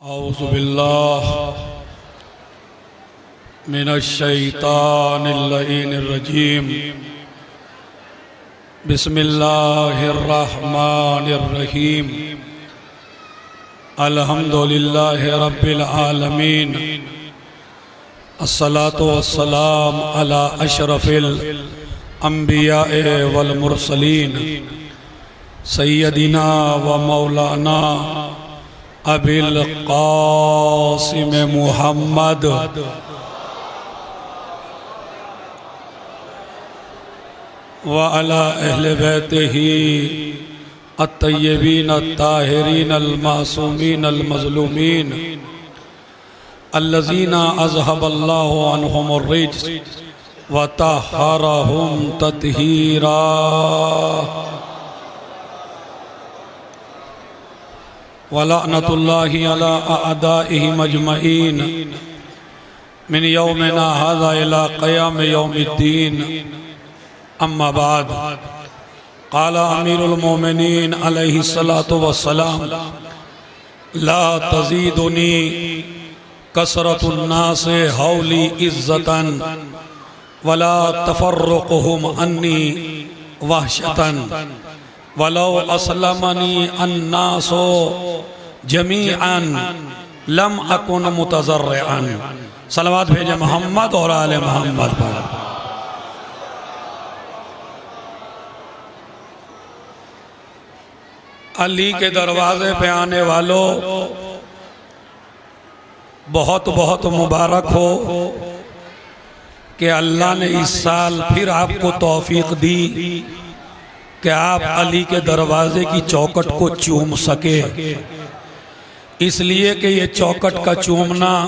औज़ु बिल्लाह मिनश्शैतानिर्रजीम बिस्मिल्लाहिर्रहमानिर्रहीम अल्हम्दुलिल्लाहि रब्बिल आलमीन अस्सलातु वस्सलाम अला अशरफिल अंबिया वल मुरसलीन सय्यदिना व मौलाना अबिल क़ासिम मुहम्मद व अला अहले बैतिही अत्तय्यबीन अत्ताहिरीन अल-मासूमीन अल-मज़लूमीन अल्लज़ीना अज़हबल्लाहु अन्हुमुर रिज्स व तहहरहुम तत्हीरा। वलअनतुल्लाहि अला अअदाइहिम अजमईन मिन यौमिना हाज़ा इला क़याम यौमिद्दीन। अम्मा बाद क़ाल अमीरुल मोमिनीन अलैहिस्सलातु वस्सलाम ला तज़ीदुनी कसरतुन नास हौली इज़्ज़तन वला तफ़र्रुक़ुहुम अन्नी वहशतन वलौ असलमनी अन्नासो जमीअन लम अकुन मुतज़र्रिअन। सलवात भेजे मोहम्मद और आले मोहम्मद पर। अली के दरवाजे पे आने वालों बहुत बहुत मुबारक हो कि अल्लाह ने इस साल फिर आपको तौफीक दी कि आप अली के दरवाजे की चौखट को चूम सके। इसलिए कि ये चौखट का चूमना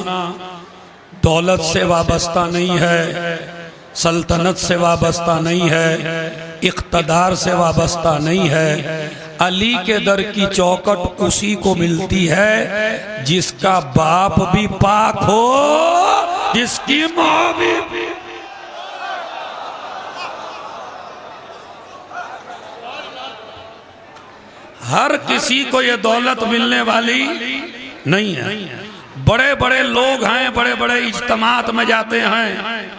दौलत से वाबस्ता नहीं है, सल्तनत से वाबस्ता नहीं है, इक़्तिदार से वाबस्ता नहीं है। अली के दर की चौखट उसी को मिलती है जिसका बाप भी पाक हो, जिसकी माँ भी। हर किसी को ये दौलत मिलने वाली नहीं है। बड़े बड़े लोग हैं, बड़े बड़े इज्तिमात में जाते हैं।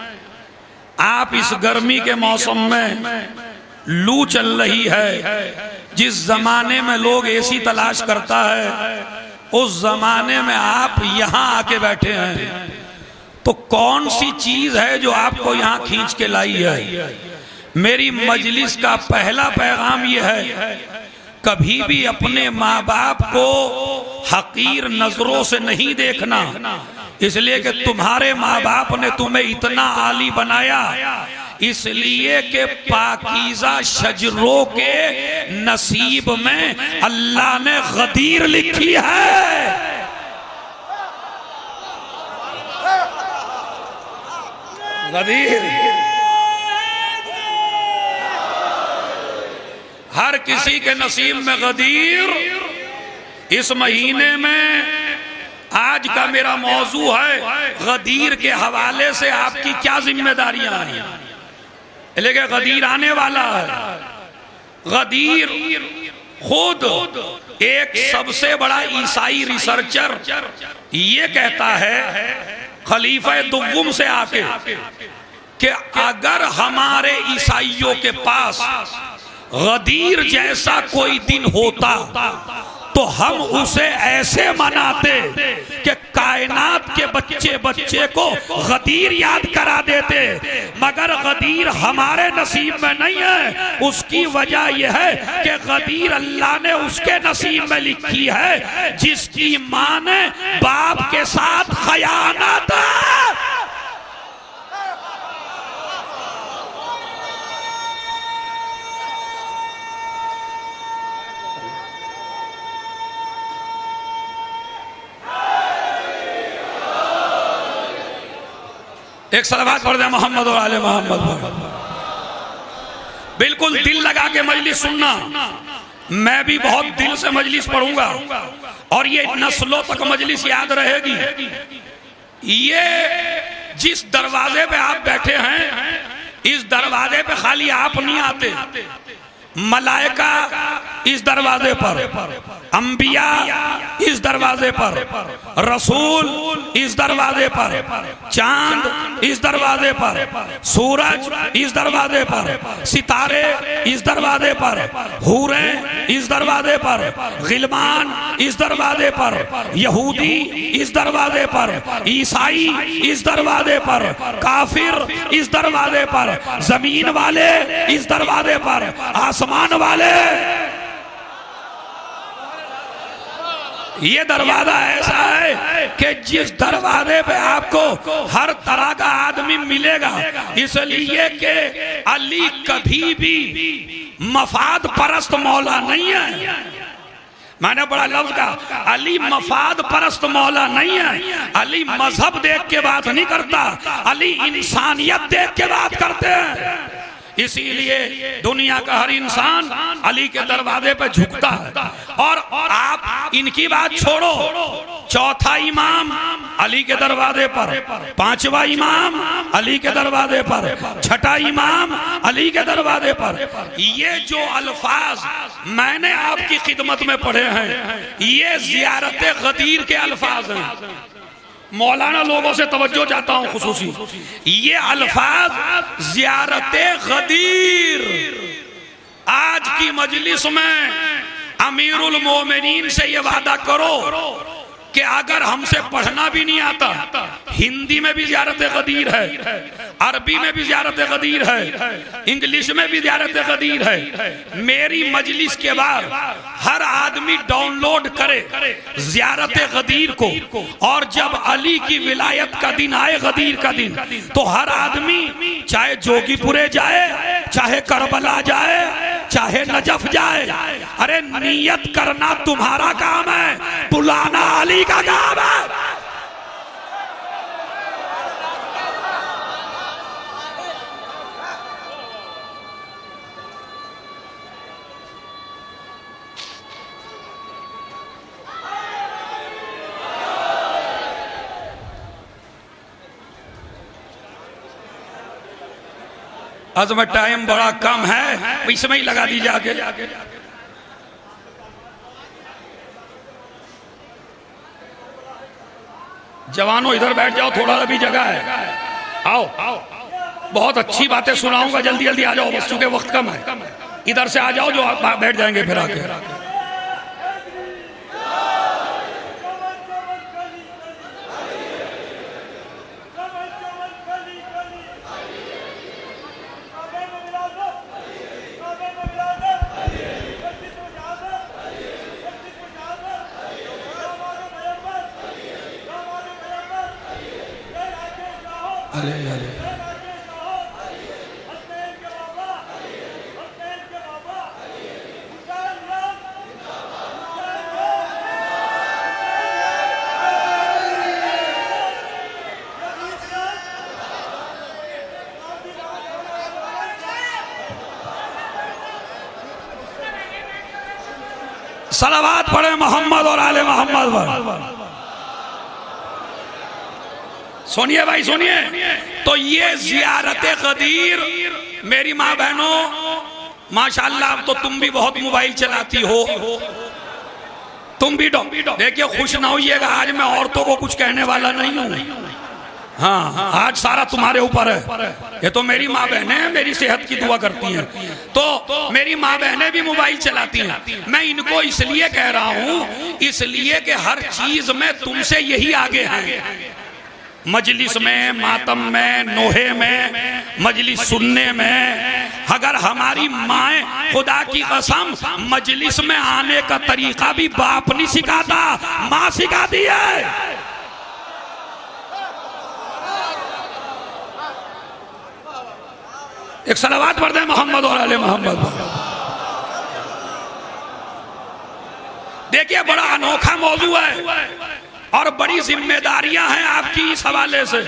आप इस गर्मी के मौसम में लू चल रही है, जिस जमाने में लोग एसी तलाश करता है उस जमाने में आप यहाँ आके बैठे हैं, तो कौन सी चीज है जो आपको यहाँ खींच के लाई है? मेरी मजलिस का पहला पैगाम यह है, कभी भी अपने माँ बाप को हकीर नजरों से नहीं देखना, इसलिए कि तुम्हारे माँ बाप ने तुम्हें इतना आली बनाया, इसलिए कि पाकीज़ा शजरों के नसीब में अल्लाह ने गदीर लिखी है। गदीर हर किसी के नसीब में गदीर। इस महीने में आज का मेरा मौजू है गदीर के हवाले से आपकी क्या जिम्मेदारियां हैं, लेकिन गदीर आने वाला है। गदीर खुद एक सबसे बड़ा ईसाई रिसर्चर ये कहता है खलीफा दुव्वम से आके कि अगर हमारे ईसाइयों के पास गदीर जैसा कोई दिन होता तो हम उसे ऐसे मनाते कि कायनात के बच्चे बच्चे को गदीर याद करा देते, मगर गदीर हमारे नसीब में नहीं है। उसकी वजह यह है कि गदीर अल्लाह ने उसके नसीब में लिखी है जिसकी माँ ने बाप के साथ खयानत। एक सलावत पढ़ दे मोहम्मद और आले मोहम्मद पर। बिल्कुल दिल लगा के मजलिस सुनना, मैं भी बहुत दिल से मजलिस पढ़ूंगा और ये नस्लों तक मजलिस याद रहेगी। ये जिस दरवाजे पे आप बैठे हैं, इस दरवाजे पे खाली आप नहीं आते, मलाइका इस दरवाजे पर, अंबिया इस दरवाजे पर, रसूल इस दरवाजे पर, चांद इस दरवाजे पर, सूरज इस दरवाजे पर, सितारे इस दरवाजे पर, हूरें इस दरवाजे पर, गिलमान इस दरवाजे पर, यहूदी इस दरवाजे पर, ईसाई इस दरवाजे पर, काफिर इस दरवाजे पर, जमीन वाले इस दरवाजे पर, आसमान वाले। ये दरवाजा ऐसा है कि जिस दरवाजे पे आपको हर तरह का आदमी मिलेगा, इसलिए कि अली कभी भी मफाद परस्त मौला नहीं है। मैंने बड़ा लफ्ज कहा, अली मफाद परस्त मौला नहीं है। अली मजहब देख के बात नहीं करता, अली इंसानियत देख के बात करते हैं। इसीलिए दुनिया का हर इंसान अली के दरवाजे पे झुकता है। और आप इनकी बात छोड़ो, चौथा इमाम अली के दरवाजे पर, पांचवा इमाम अली के दरवाजे पर, छठा इमाम अली के दरवाजे पर। ये जो अल्फाज मैंने आपकी खिदमत में पढ़े हैं, ये जियारत गदीर के अल्फाज हैं। मौलाना लोगों से तवज्जो चाहता हूं खुसूसी, ये अल्फाज जियारत गदीर। आज की मजलिस में अमीरुल मोमिनीन से ये वादा करो कि अगर हमसे पढ़ना भी नहीं आता, हिंदी में भी जियारत गदीर है, अरबी में भी जियारत गदीर है, इंग्लिश में भी जियारत गदीर है। मेरी मजलिस के बाद हर आदमी डाउनलोड करे जियारत गदीर को, और जब अली की विलायत का दिन आए, गदीर का दिन, तो हर आदमी चाहे जोगीपुरे जाए, चाहे करबला जाए, चाहे नजफ जाए, अरे नियत करना तुम्हारा काम है, बुलाना अली का काम है। आज में टाइम बड़ा कम है, इसमें ही लगा दी जाके। जवानों इधर बैठ जाओ, थोड़ा भी जगह है, आओ। बहुत अच्छी बातें सुनाऊंगा, जल्दी जल्दी आ जाओ, बस चूंकि वक्त कम है। इधर से आ जाओ, जो आप बैठ जाएंगे फिर आके। अरे अरे सलावत पढ़े मोहम्मद और आले मोहम्मद पर। सुनिए भाई सुनिए, तो ये जियारत गदीर, मेरी माँ बहनों, माशाल्लाह अब तो तुम भी बहुत मोबाइल चलाती हो, तुम भी देखिए, खुश ना होइएगा, आज मैं औरतों को कुछ कहने वाला नहीं हूँ। हाँ, आज सारा तुम्हारे ऊपर है। ये तो मेरी माँ बहनें मेरी सेहत की दुआ करती हैं, तो मेरी माँ बहनें भी मोबाइल चलाती हैं। मैं इनको इसलिए कह रहा हूँ, इसलिए कि हर चीज में तुमसे यही आगे हैं। मजलिस में, मातम में, नोहे में, मजलिस सुनने में, अगर हमारी माए, खुदा की कसम, मजलिस में आने का तरीका भी बाप नहीं सिखाता, माँ सिखाती है। एक सलावत पढ़ दे मोहम्मद और आले मोहम्मद। देखिए बड़ा अनोखा मौजू है और बड़ी जिम्मेदारियां हैं आपकी इस हवाले से।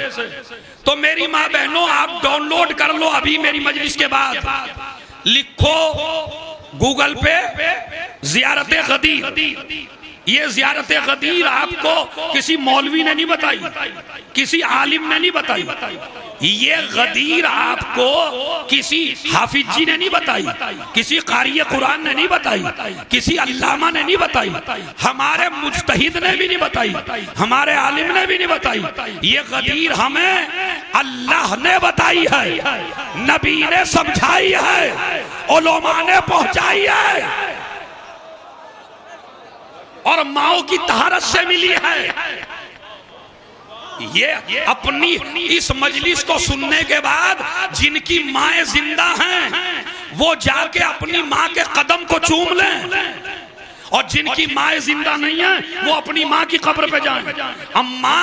तो मेरी माँ बहनों, आप डाउनलोड कर लो अभी मेरी मजलिस के बाद, लिखो गूगल पे जियारत गदीर। ये जियारत गदीर आपको किसी मौलवी ने नहीं बताई, किसी आलिम ने नहीं बताई, ये गदीर आपको किसी हाफिज जी ने नहीं बताई, किसी कारी कुरान ने नहीं बताई, किसी अल्लामा ने नहीं बताई, हमारे मुज्तहिद ने भी नहीं बताई, हमारे आलिम ने भी नहीं बताई। ये गदीर हमें अल्लाह ने बताई है, नबी ने समझाई है, उलमा ने पहुंचाई है और माओ की तहारत से मिली है। ये अपनी इस मजलिस को सुनने के बाद जिनकी माएं जिंदा हैं वो जाके अपनी माँ के कदम को चूम लें, और जिनकी माएं जिंदा नहीं है वो अपनी माँ की कब्र पे जाएं। अम्मा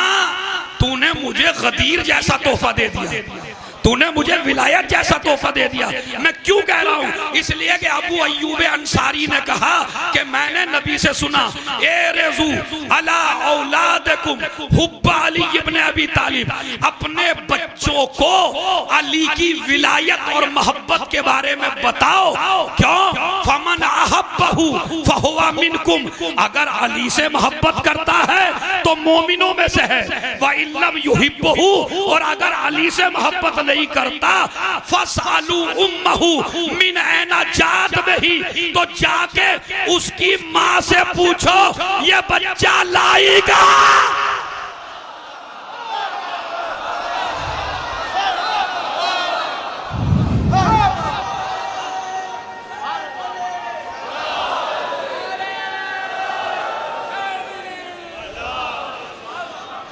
तूने मुझे गदीर जैसा तोहफा दे दिया, तूने मुझे विलायत जैसा तोहफा दे दिया। मैं क्यों कह रहा हूं? इसलिए कि अबू अय्यूब अंसारी ने कहा कि मैंने नबी से सुना, ए रेजू अला औलादकुम हुब्बा अली इब्न अबी तालिब, अपने बच्चों को अली की विलायत और मोहब्बत के बारे में बताओ। क्यों? फमन अहब्बहु फहुवा मिनकुम, अगर अली से मोहब्बत करता है तो मोमिनों में से है, व इल्लम युहिब्बहु, और अगर अली से मोहब्बत नहीं करता फसअलू उम्महु मिन ऐना जात बिही, तो जाके उसकी माँ से पूछो ये बच्चा लाएगा।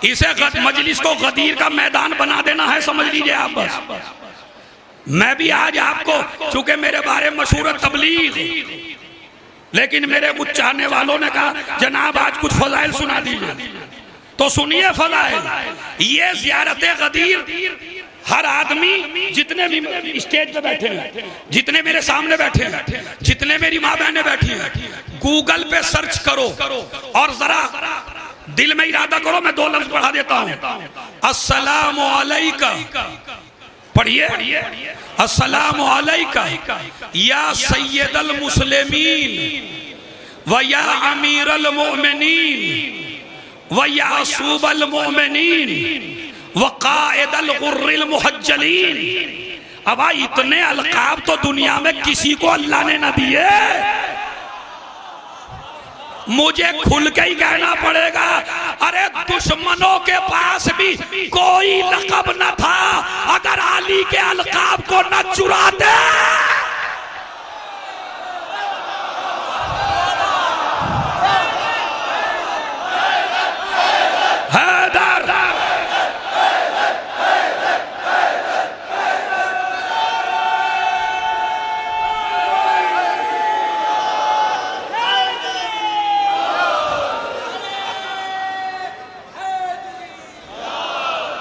इसे मजलिस को गदीर का मैदान बना देना है, समझ लीजिए आप बस। मैं भी आज आपको, चूंकि मेरे बारे में मशहूर तबलीग, लेकिन मेरे कुछ चाहने वालों ने कहा जनाब आज कुछ फजाइल सुना दीजिए, तो सुनिए फजाइल। ये ज़ियारत गदीर हर आदमी, जितने भी स्टेज पे बैठे हैं, जितने मेरे सामने बैठे हैं, जितने मेरी माँ बहनें बैठी हैं, गूगल पे सर्च करो और जरा दिल में इरादा करो। मैं 2 लफ्ज पढ़ा देता हूं। अस्सलामु अलैका, पढ़िए, अस्सलामु अलैका या सय्यदल मुस्लिमीन व या अमीरल मोमिनीन व या सूबल मोमिनीन व कायदल गुर्रिल मुहज्जलीन। अब इतने अलकाब तो दुनिया में किसी को अल्लाह ने न दिए, मुझे खुल के ही कहना पड़ेगा। अरे दुश्मनों के पास भी कोई लक़ब न था अगर अली के अलकाब को न चुराते।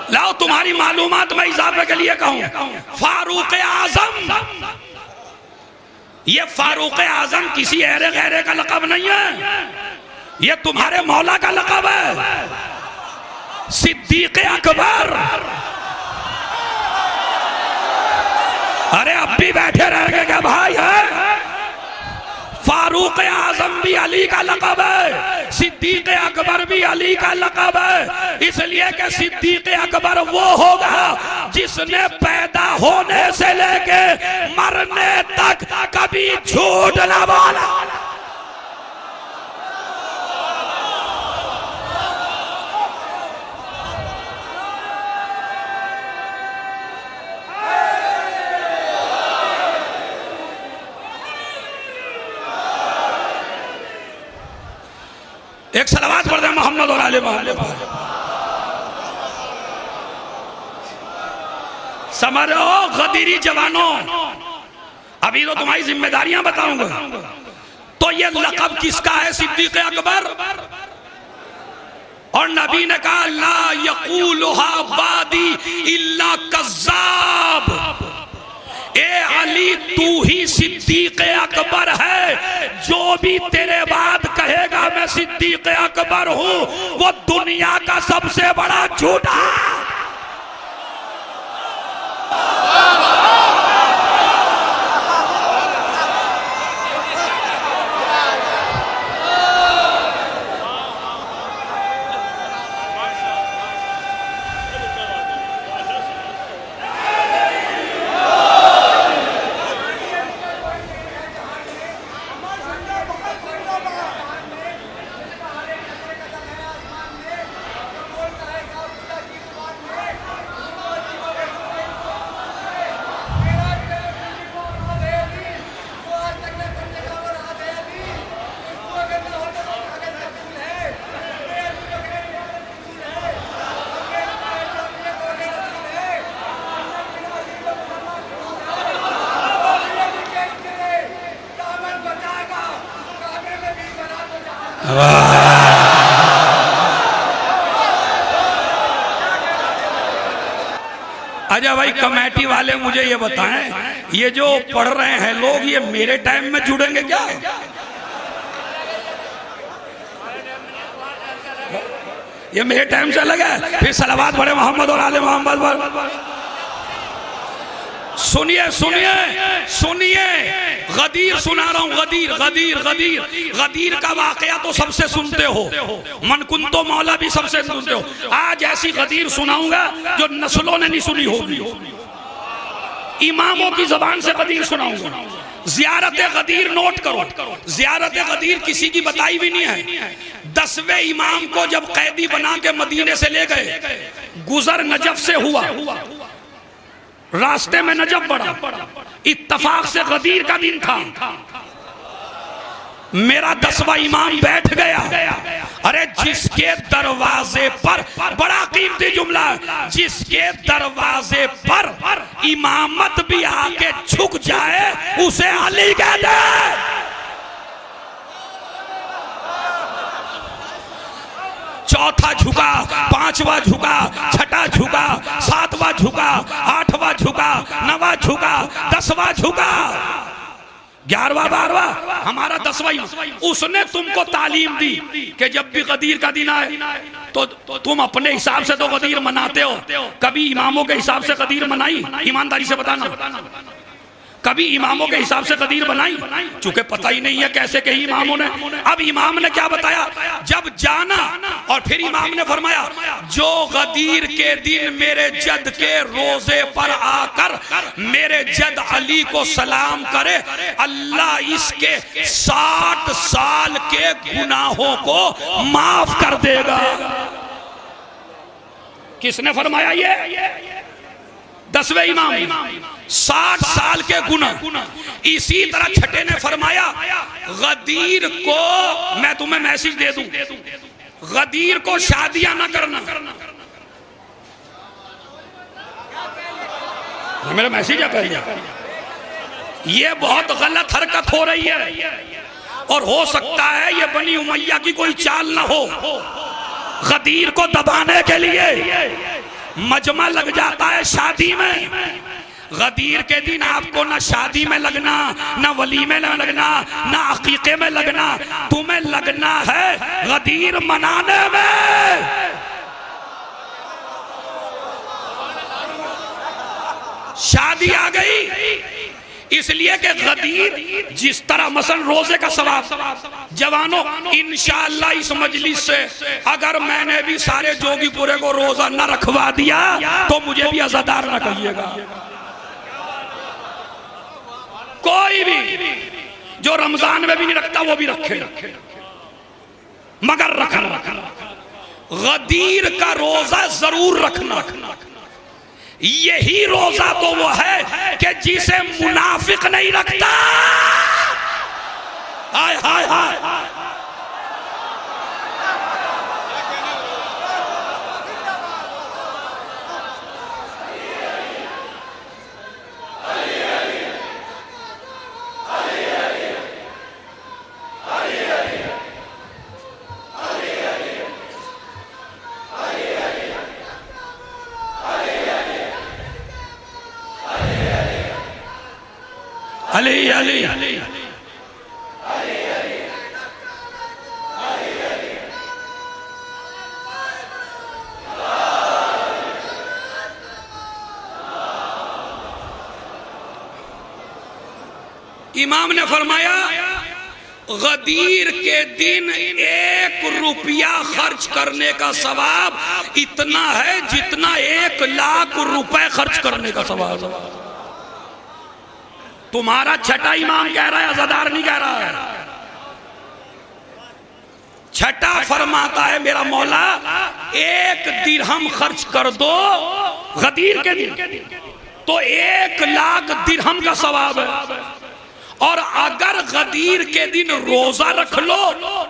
लाओ तुम्हारी मालूमात में इजाफे के लिए कहूं, फारूक आजम, ये फारूक आजम किसी ऐरे गैरे का लक़ब नहीं है, ये तुम्हारे मौला का लक़ब है। सिद्दीक़ अकबर, अरे अब भी बैठे रहेंगे क्या भाई? है फारूक आजम भी अली का लक़ब है, सिद्दीक़ अकबर भी अली का लक़ब है। इसलिए कि सिद्दीक़ अकबर वो होगा जिसने पैदा होने से लेके मरने तक कभी झूठ न बोला। एक सलावत पढ़ दे मोहम्मद और आले मोहम्मद। समझो गदीरी जवानों, अभी तो तुम्हारी जिम्मेदारियां बताऊंगा। तो ये लक़ब किसका है? सिद्दीक़ अकबर। और नबी ने कहा ला यक़ूलुहा बादी इल्ला कज़्ज़ाब। ए अली तू ही सिद्दीक़ अकबर है, जो भी तेरे बाद कहेगा मैं सिद्दीक़ अकबर हूं वो दुनिया का सबसे बड़ा झूठा। अच्छा भाई कमेटी वाले मुझे ये बताएं, ये जो पढ़ रहे हैं लोग, ये मेरे टाइम में जुड़ेंगे क्या? ये मेरे टाइम से अलग है। फिर सलावत पढ़े मोहम्मद और आले मोहम्मद पर। सुनिए सुनिए सुनिए, गदीर सुना रहा हूं, गदीर गदीर गदीर गदीर का वाकया तो सबसे सुनते हो, मनकुन तो मौला भी सबसे सुनते हो। आज ऐसी गदीर सुनाऊंगा जो नस्लों ने नहीं सुनी होगी। इमामों की जबान से गदीर सुनाऊंगा। जियारत गदीर नोट करो, जियारत गदीर किसी की बताई भी नहीं है। 10वें इमाम को जब कैदी बना के मदीने से ले गए, गुजर नजफ से हुआ, रास्ते में नजफ पड़ा, इत्तफाक से गदीर का दिन था। मेरा 10वां इमाम बैठ गया। अरे जिसके दरवाजे पर, बड़ा कीमती जुमला, जिसके दरवाजे पर इमामत भी आके झुक जाए उसे अली कहते हैं। चौथा झुका, पांचवा झुका, छठा झुका, सातवां झुका, आठवां झुका, नवा झुका, 10वां झुका, 11वां 12वां, हमारा 10वां। उसने तुमको तालीम दी कि जब भी गदीर का दिन आए तो तुम अपने हिसाब से तो गदीर मनाते हो। कभी इमामों के हिसाब से गदीर मनाई? ईमानदारी से बताना, कभी इमामों के हिसाब से गदीर बनाई? चूंकि पता ही नहीं है कैसे कही इमामों ने। अब इमाम ने क्या बताया, जब जाना और फिर इमाम ने फरमाया, जो गदीर के दिन मेरे जद के रोजे पर आकर मेरे जद अली को सलाम करे, अल्लाह इसके 60 साल के गुनाहों को माफ कर देगा। किसने फरमाया ये? 10वें इमाम। 60 साल के गुनाह। इसी तरह छठे ने फरमाया, गदीर को मैं तुम्हें मैसेज दे दूं, गदीर को शादियां ना करना। मेरा मैसेज है पहले, ये बहुत गलत हरकत हो रही है और हो सकता है ये बनी उमैया की कोई चाल ना हो। गदीर को दबाने के लिए मजमा लग जाता है शादी में। गदीर के दिन आपको ना शादी में लगना, ना वलीमे में लगना, ना अकीके में लगना, तुम्हें लगना है गदीर मनाने में। शादी आ गई इसलिए कि गदीर जिस तरह मसलन रोजे का सवाब, जवानों इंशाअल्लाह इस मजलिस से अगर मैंने भी सारे जोगीपुरे को रोजा न रखवा दिया तो मुझे भी अज़ादार न कहिएगा। कोई भी जो रमजान में भी नहीं रखता वो भी रखे, मगर रखना, गदीर का रोजा जरूर रखना। यही रोजा तो वो है कि जिसे मुनाफिक नहीं रखता। हाय हाय हाय, अली अली अली। इमाम ने फरमाया, गदीर के दिन 1 रुपया खर्च करने का सवाब इतना है जितना 1 लाख रुपए खर्च करने का सवाब है। तुम्हारा छठा इमाम कह रहा है, अज़ादार नहीं कह रहा है। छठा फरमाता है मेरा मौला, 1 दिरहम खर्च कर दो गदीर के दिन तो 1 लाख दिरहम का सवाब है। और अगर गदीर के दिन रोजा रख लो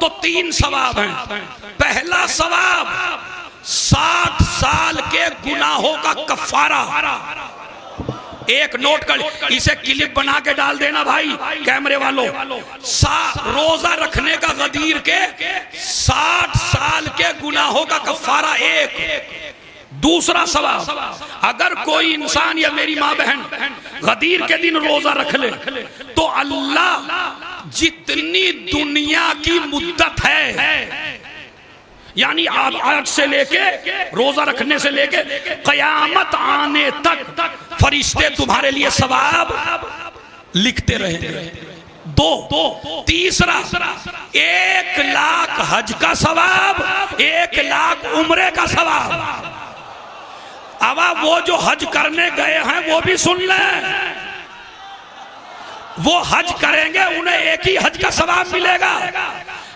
तो 3 सवाब हैं। पहला सवाब 60 साल के गुनाहों का कफारा। एक नोट कर, इसे क्लिप बना के डाल देना भाई कैमरे वालों। रोजा रखने का गदीर के 60 साल के गुनाहों का कफारा 1। दूसरा सवाब, अगर कोई इंसान या मेरी माँ बहन गदीर के दिन रोजा रख ले तो अल्लाह जितनी दुनिया की मुद्दत है, यानी आज से लेके रोजा रखने से लेके कयामत आने तक फरिश्ते तुम्हारे लिए सवाब लिखते रहेंगे। दो, तीसरा 1 लाख हज का सवाब, 1 लाख उम्रे का सवाब। अब वो जो हज करने गए हैं वो भी सुन लें, वो हज करेंगे उन्हें एक ही हज का सवाब मिलेगा।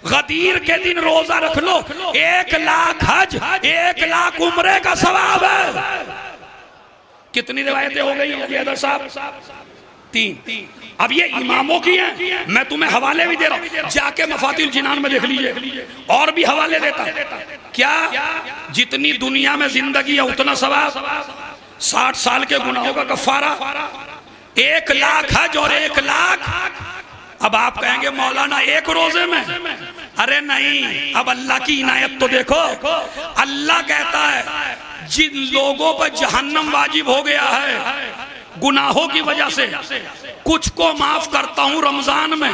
गदीर के दिन रोजा रख लो, 1 लाख हज, 1 लाख उम्रे का सवाब है। कितनी रिवायतें हो गई हैदर साहब? 3। अब ये इमामों की हैं, मैं तुम्हें हवाले भी दे रहा हूं, जाके मफातिल जिनान में देख लीजिए, और भी हवाले देता। क्या जितनी दुनिया में जिंदगी है उतना सवाब, 60 साल के गुनाहों का कफारा, 1 लाख हज और 1 लाख। अब आप कहेंगे मौलाना एक रोजे में, अरे नहीं, अब अल्लाह की इनायत तो देखो। अल्लाह कहता है जिन लोगों पर जहन्नम वाजिब हो गया है गुनाहों की वजह से, कुछ को माफ करता हूं रमजान में,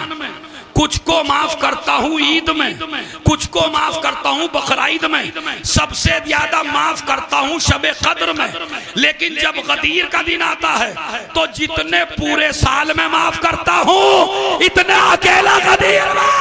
कुछ को माफ करता हूं ईद में, कुछ को माफ करता हूं बकरीद में, सबसे ज्यादा माफ करता हूं शबे कद्र में। लेकिन जब गदीर का दिन आता है तो जितने पूरे साल में माफ करता हूं इतना अकेला गदीर में।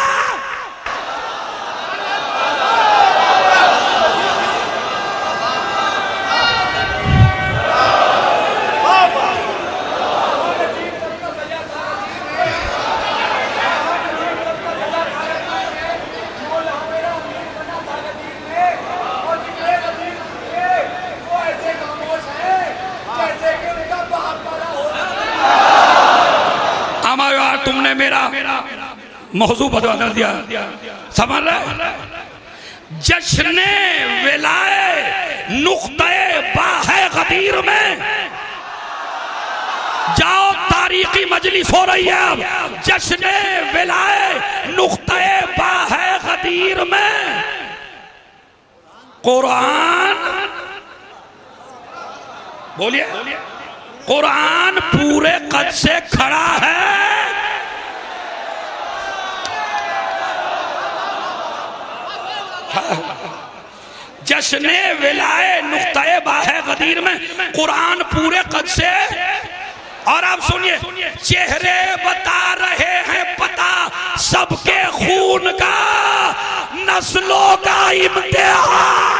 तुमने मेरा मौजू बदल दिया, समझ रहे? जश्ने विलाए नुक्ते बाहे गदीर में जाओ, तारीखी मजलिस हो रही है अब। जश्ने विलाए नुक्ते बाहे गदीर में कुरान, बोलिए, कुरान पूरे कद से खड़ा है। जश्ने विलाए नुक्ते बाहे गदीर में कुरान पूरे कद से। और आप सुनिए, चेहरे बता रहे हैं पता सबके खून का, नस्लों का इम्तिहान।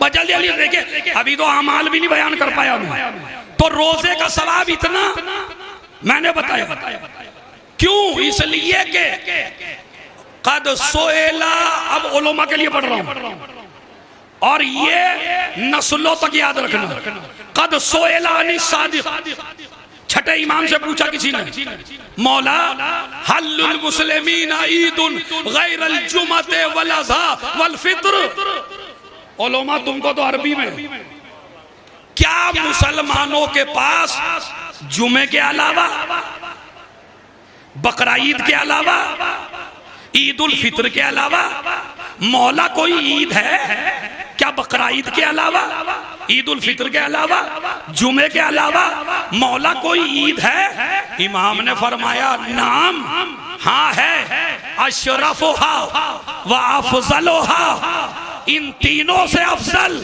जल्दी जल्दी देखिए, अभी तो अमाल भी नहीं बयान कर पाया मैं। तो रोजे का सवाब इतना मैंने बताया, क्यों? इसलिए कि कद सोएला, अब उलमा के लिए पढ़ रहा हूं और ये नस्लों तक याद रखना। कद सोएला अनी सादिक, छठे इमाम से पूछा किसी ने, मौला हल्लुल मुस्लिमीन ईदुन गैरल जुमअते वल अज़ा वल फित्र। उलमा तुमको तो अरबी में, क्या मुसलमानों के पास जुमे के अलावा, बकरा ईद के अलावा, ईद उल फित्र के अलावा मौला कोई ईद है क्या? बकरा ईद के अलावा, ईद उल फित्र के अलावा, जुमे के अलावा मौला कोई ईद है? इमाम ने फरमाया नाम, हाँ है, अशरफुहा व अफजलुहा, इन तीनों से अफजल।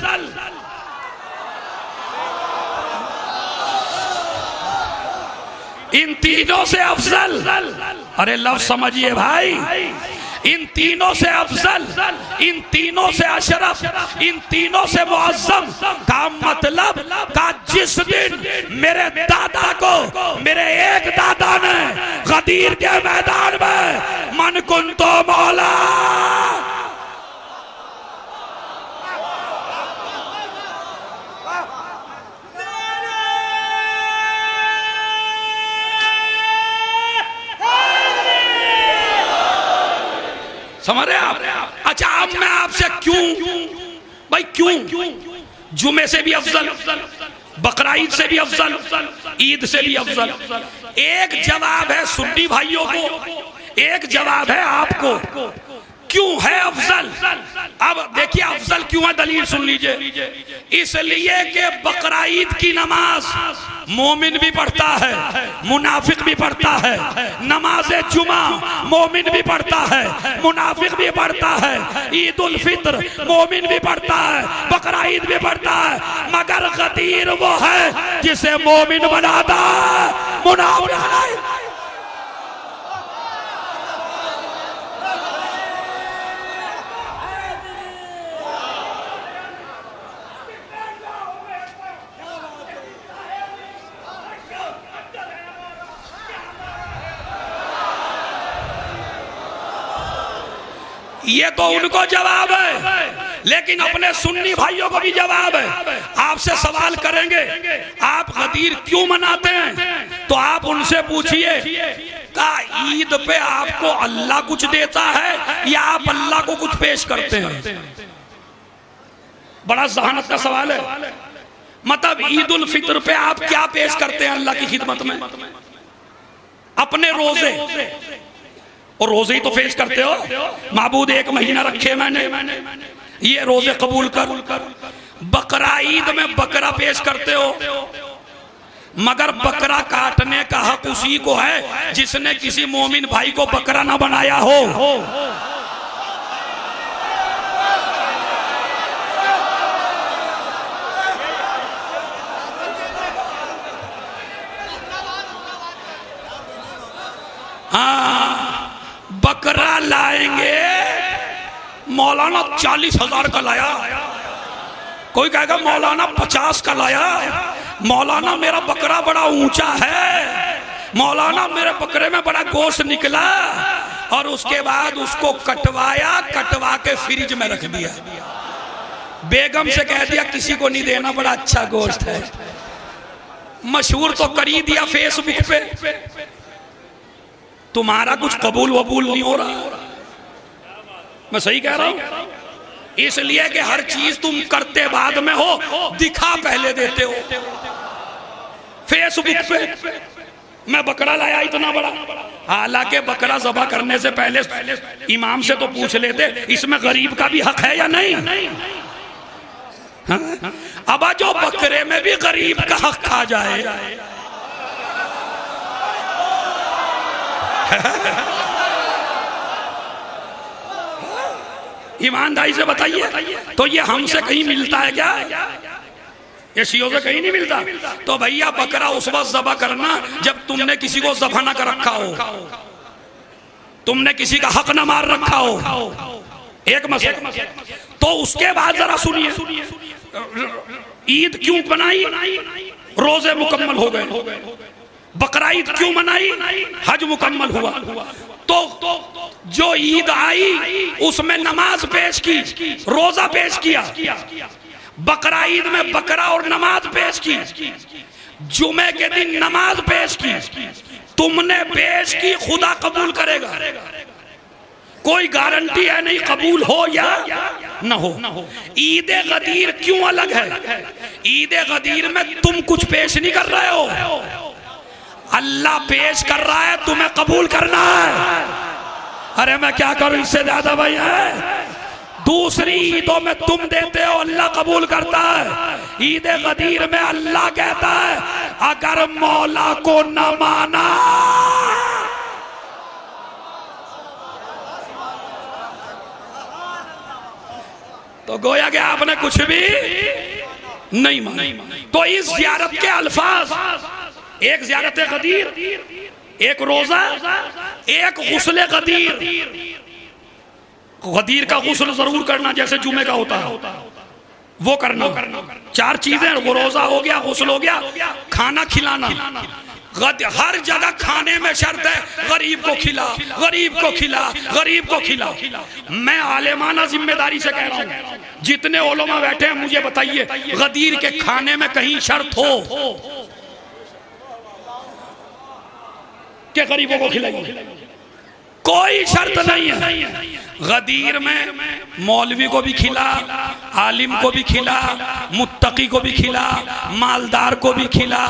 इन तीनों से अफजल। अरे लफ्ज समझिए भाई, इन तीनों से अफजल, इन तीनों से अशरफ, इन तीनों से मुअज्जम का मतलब का जिस दिन मेरे दादा को, मेरे एक दादा ने गदीर के मैदान में मन कुन तो मौला, समझ रहे आप? अच्छा, अब मैं आपसे क्यों भाई, क्यों जुमे से भी अफजल, बकरा ईद से भी अफजल, ईद से भी अफजल? एक जवाब है सुन्नी भाइयों को, एक जवाब है आपको। क्यों है अफजल? अब देखिए अफजल क्यों है, दलील सुन लीजिए। इसलिए कि बकरा ईद की नमाज मोमिन भी पढ़ता है, मुनाफिक भी पढ़ता है। नमाज जुमा मोमिन भी पढ़ता है, मुनाफिक भी पढ़ता है। ईद उल फित्र मोमिन भी पढ़ता है, बकरा ईद भी पढ़ता है। मगर गदीर वो है जिसे मोमिन बनाता है, मुनाफिक नहीं। ये तो उनको जवाब है, लेकिन अपने सुन्नी भाइयों को भी जवाब है। आपसे सवाल करेंगे आप गदीर क्यों मनाते हैं, तो आप उनसे पूछिए का ईद पे आपको अल्लाह कुछ देता है या आप अल्लाह को कुछ पेश करते हैं? बड़ा जहानत का सवाल है। मतलब ईद उल फित्र पे आप क्या पेश करते हैं अल्लाह की खिदमत में? अपने रोजे, और रोजे ही तो पेश करते हो। माबूद एक महीना रखे मैंने, ये रोजे कबूल कर। बकरा ईद में बकरा पेश करते हो, मगर बकरा काटने का हक उसी को है जिसने किसी मोमिन भाई को बकरा ना बनाया हो। हाँ, बकरा लाएंगे, मौलाना 40,000 का लाया, कोई कहेगा मौलाना 50 का लाया, मौलाना मेरा बकरा बड़ा ऊंचा है, मौलाना मेरे बकरे में बड़ा गोश्त निकला, और उसके बाद उसको कटवाया, कटवा के फ्रिज में रख दिया, बेगम से कह दिया किसी को नहीं देना, बड़ा अच्छा गोश्त है। मशहूर तो कर ही दिया फेसबुक पे, तुम्हारा कुछ कबूल वबूल नहीं हो रहा। मैं सही कह रहा हूं? इसलिए कि हर चीज तुम करते बाद में हो, दिखा पहले देते हो। फेसबुक पे मैं बकरा लाया इतना बड़ा, हालांकि बकरा ज़बह करने से पहले इमाम से तो पूछ लेते इसमें गरीब का भी हक है या नहीं। हाँ? अब जो बकरे में भी गरीब का हक खा जाए, ईमानदारी से बताइए, तो ये हमसे कहीं मिलता है क्या? ये शियों से कहीं नहीं मिलता। तो भैया बकरा उस वक्त ज़बह करना जब तुमने किसी को ज़बह ना कर रखा हो, तुमने किसी का हक ना मार रखा हो, एक मसला। तो उसके बाद जरा सुनिए, ईद क्यों बनाई? रोजे मुकम्मल हो गए। बकरा ईद क्यों मनाई? हज मुकम्मल हुआ। तो जो ईद आई उसमें नमाज पेश की, रोजा पेश किया। बकरा ईद में बकरा और नमाज पेश की, जुमे के दिन नमाज पेश की। तुमने पेश की, खुदा कबूल करेगा, कोई गारंटी है नहीं कबूल हो या न हो। ईद गदीर क्यों अलग है? ईद गदीर में तुम कुछ पेश नहीं कर रहे हो, अल्लाह पेश कर रहा है, तुम्हें कबूल करना है। अरे मैं क्या करूं इससे ज्यादा भाई है? दूसरी ईदों में तुम देते हो, अल्लाह कबूल करता है। ईद गदीर में अल्लाह कहता है अगर मौला को न माना तो गोया कि आपने कुछ भी नहीं माना। तो इस ज़ियारत के अल्फाज, एक ज़ियारत गदीर, एक रोजा, एक गुस्ल गदीर। गदीर का गुस्ल जरूर करना जैसे जुमे का होता है, वो करना। 4 चीजें, वो रोजा हो गया, गुस्ल हो गया, खाना खिलाना। हर जगह खाने में शर्त है गरीब को खिला, गरीब को खिला, गरीब को खिला। मैं आलेमाना जिम्मेदारी से कह रहा हूं, जितने उलमा बैठे हैं मुझे बताइए, गदीर के खाने में कहीं शर्त हो कि गरीबों को खिलाइए? कोई शर्त नहीं है। गदीर में मौलवी को भी खिला, आलिम को भी खिला, मुत्तकी को भी खिला, मालदार को भी खिला,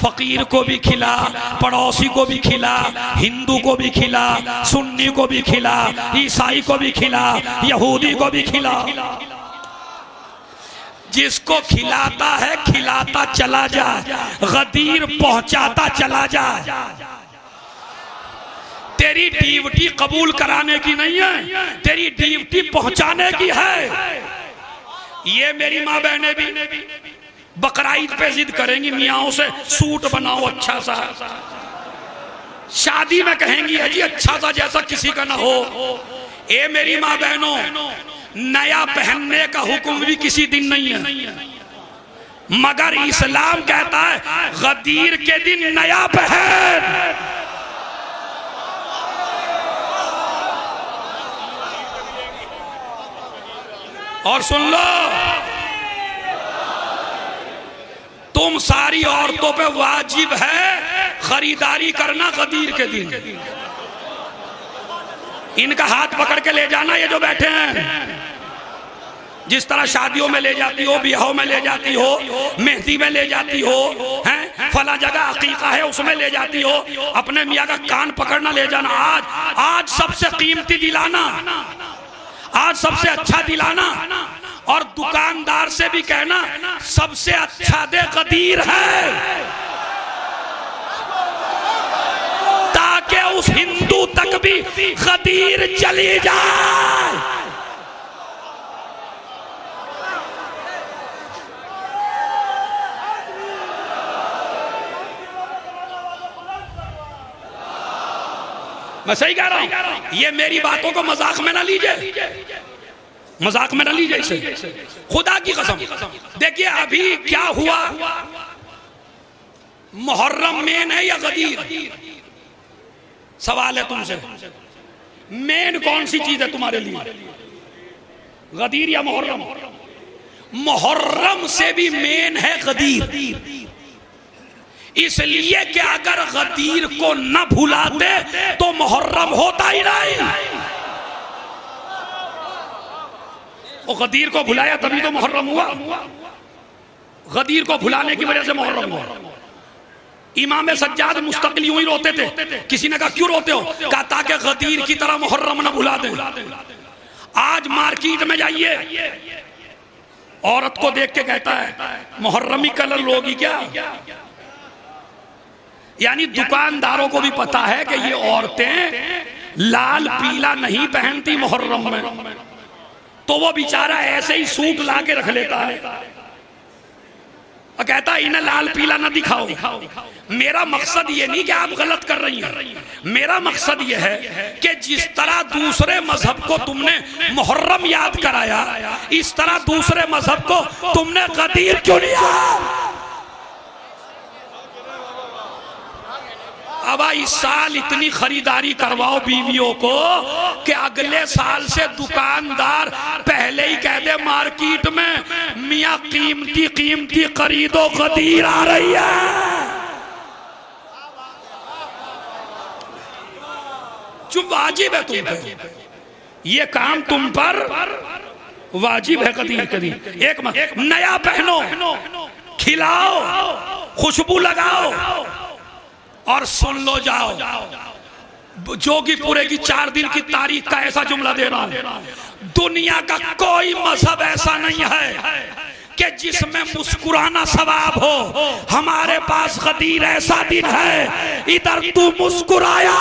फकीर को भी खिला, पड़ोसी को भी खिला, हिंदू को भी खिला, सुन्नी को भी खिला, ईसाई को भी खिला, यहूदी को भी खिला। जिसको खिलाता है खिलाता चला जाए, गदीर पहुंचाता चला जाए। तेरी ड्यूटी कबूल कराने की नहीं है, तेरी ड्यूटी पहुंचाने की है। ये मेरी माँ बहनें भी बकराईद पे जिद करेंगी, मियाओं से सूट बनाओ अच्छा सा। शादी में कहेंगी अजी अच्छा सा जैसा किसी का ना हो। ये मेरी माँ बहनों, नया पहनने का हुक्म भी किसी दिन नहीं है, मगर इस्लाम कहता है गदीर के दिन नया पहन। और सुन लो, तुम सारी औरतों पे वाजिब है खरीदारी करना गदीर के दिन। इनका हाथ पकड़ के ले जाना, ये जो बैठे हैं, जिस तरह शादियों में ले जाती हो, ब्याहों में ले जाती हो, मेहंदी में ले जाती हो, हैं फला जगह अकीका है उसमें ले जाती हो, अपने मियाँ का कान पकड़ना ले जाना। आज सबसे कीमती दिलाना, आज सबसे अच्छा दिलाना, और दुकानदार से भी कहना सबसे अच्छा दे गदीर है, ताकि उस हिंदू तक भी गदीर चली जाए। मैं सही कह रहा हूं? ये मेरी बातों को मजाक में ना लीजिए, मजाक में ना लीजिए इसे, खुदा की कसम। देखिए अभी क्या हुआ, मुहर्रम मेन है या गदीर? सवाल है तुमसे, मेन कौन सी चीज है तुम्हारे लिए, गदीर या मुहर्रम? मुहर्रम से भी मेन है गदीर, इसलिए कि अगर गदीर को न भुलाते तो मुहर्रम होता ही नहीं। वो गदीर को भुलाया तभी तो मुहर्रम हुआ, गदीर को भुलाने की वजह से मुहर्रम हुआ। इमाम सज्जाद मुस्तकिल यूं ही रोते थे। किसी ने कहा क्यों रोते हो? कहा ताकि गदीर की तरह मुहर्रम न भुला दे। आज मार्केट में जाइए, औरत को देख के कहता है मुहर्रमी कलर लोगी क्या? यानी दुकानदारों को भी पता है कि ये औरतें लाल पीला नहीं पहनती मुहर्रम में, तो वो बेचारा ऐसे ही सूट ला के रख लेता है और कहता है इन्हें लाल पीला ना दिखाओ। मेरा मकसद ये नहीं कि आप गलत कर रही हैं, मेरा मकसद ये है कि जिस तरह दूसरे मजहब को तुमने मुहर्रम याद कराया, इस तरह दूसरे मजहब को तुमने गदीर क्यों नहीं याद? अब इस साल इतनी खरीदारी करवाओ बीवियों को कि अगले साल से दुकानदार पहले ही कह दे मार्केट में मियाँ कीमती कीमती खरीदो, गदीर आ रही है। जो वाजिब है तुम पे, ये काम तुम पर वाजिब है। गदीर गदीर एक नया पहनो, खिलाओ, खुशबू लगाओ, और सुन लो जाओ, जोगीपुरे की 4 दिन की तारीख का ऐसा जुमला दे रहा हूं, दुनिया का कोई मजहब ऐसा नहीं है कि जिसमें मुस्कुराना सवाब हो। हमारे पास गदीर ऐसा दिन है, इधर तू मुस्कुराया,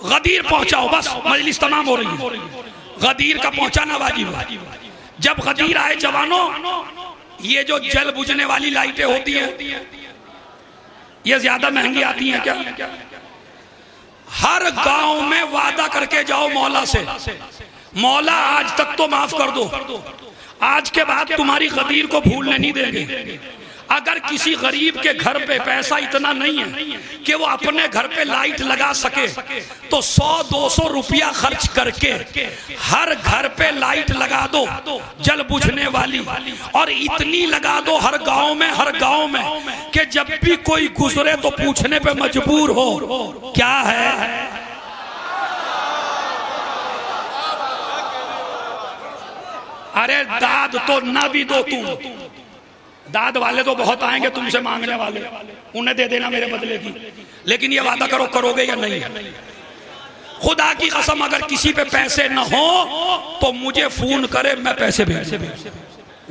गदीर पहुंचाओ, बस मजलिस तमाम हो रही है। गदीर का पहुंचाना वाजिब है। जब गदीर आए जवानों ये जो जल बुझने वाली लाइटें होती हैं ये ज्यादा महंगी आती हैं क्या? हर गांव में वादा करके जाओ मौला से, मौला आज तक तो माफ कर दो, आज के बाद तुम्हारी गदीर को भूलने नहीं देंगे। अगर किसी गरीब के घर पे पैसा इतना नहीं है कि वो अपने घर पे लाइट लगा सके तो 100-200 रुपया खर्च करके हर घर पे लाइट लगा दो जल बुझने वाली, और इतनी लगा दो हर गांव में कि जब भी कोई गुजरे तो पूछने पे मजबूर हो क्या है। अरे दाद तो ना भी दो तुम, दाद वाले तो बहुत आएंगे तुमसे मांगने वाले, उन्हें दे देना मेरे बदले की, लेकिन ये वादा करो करोगे या नहीं। खुदा की कसम अगर किसी पे पैसे न हो तो मुझे फोन करे, मैं पैसे भेज।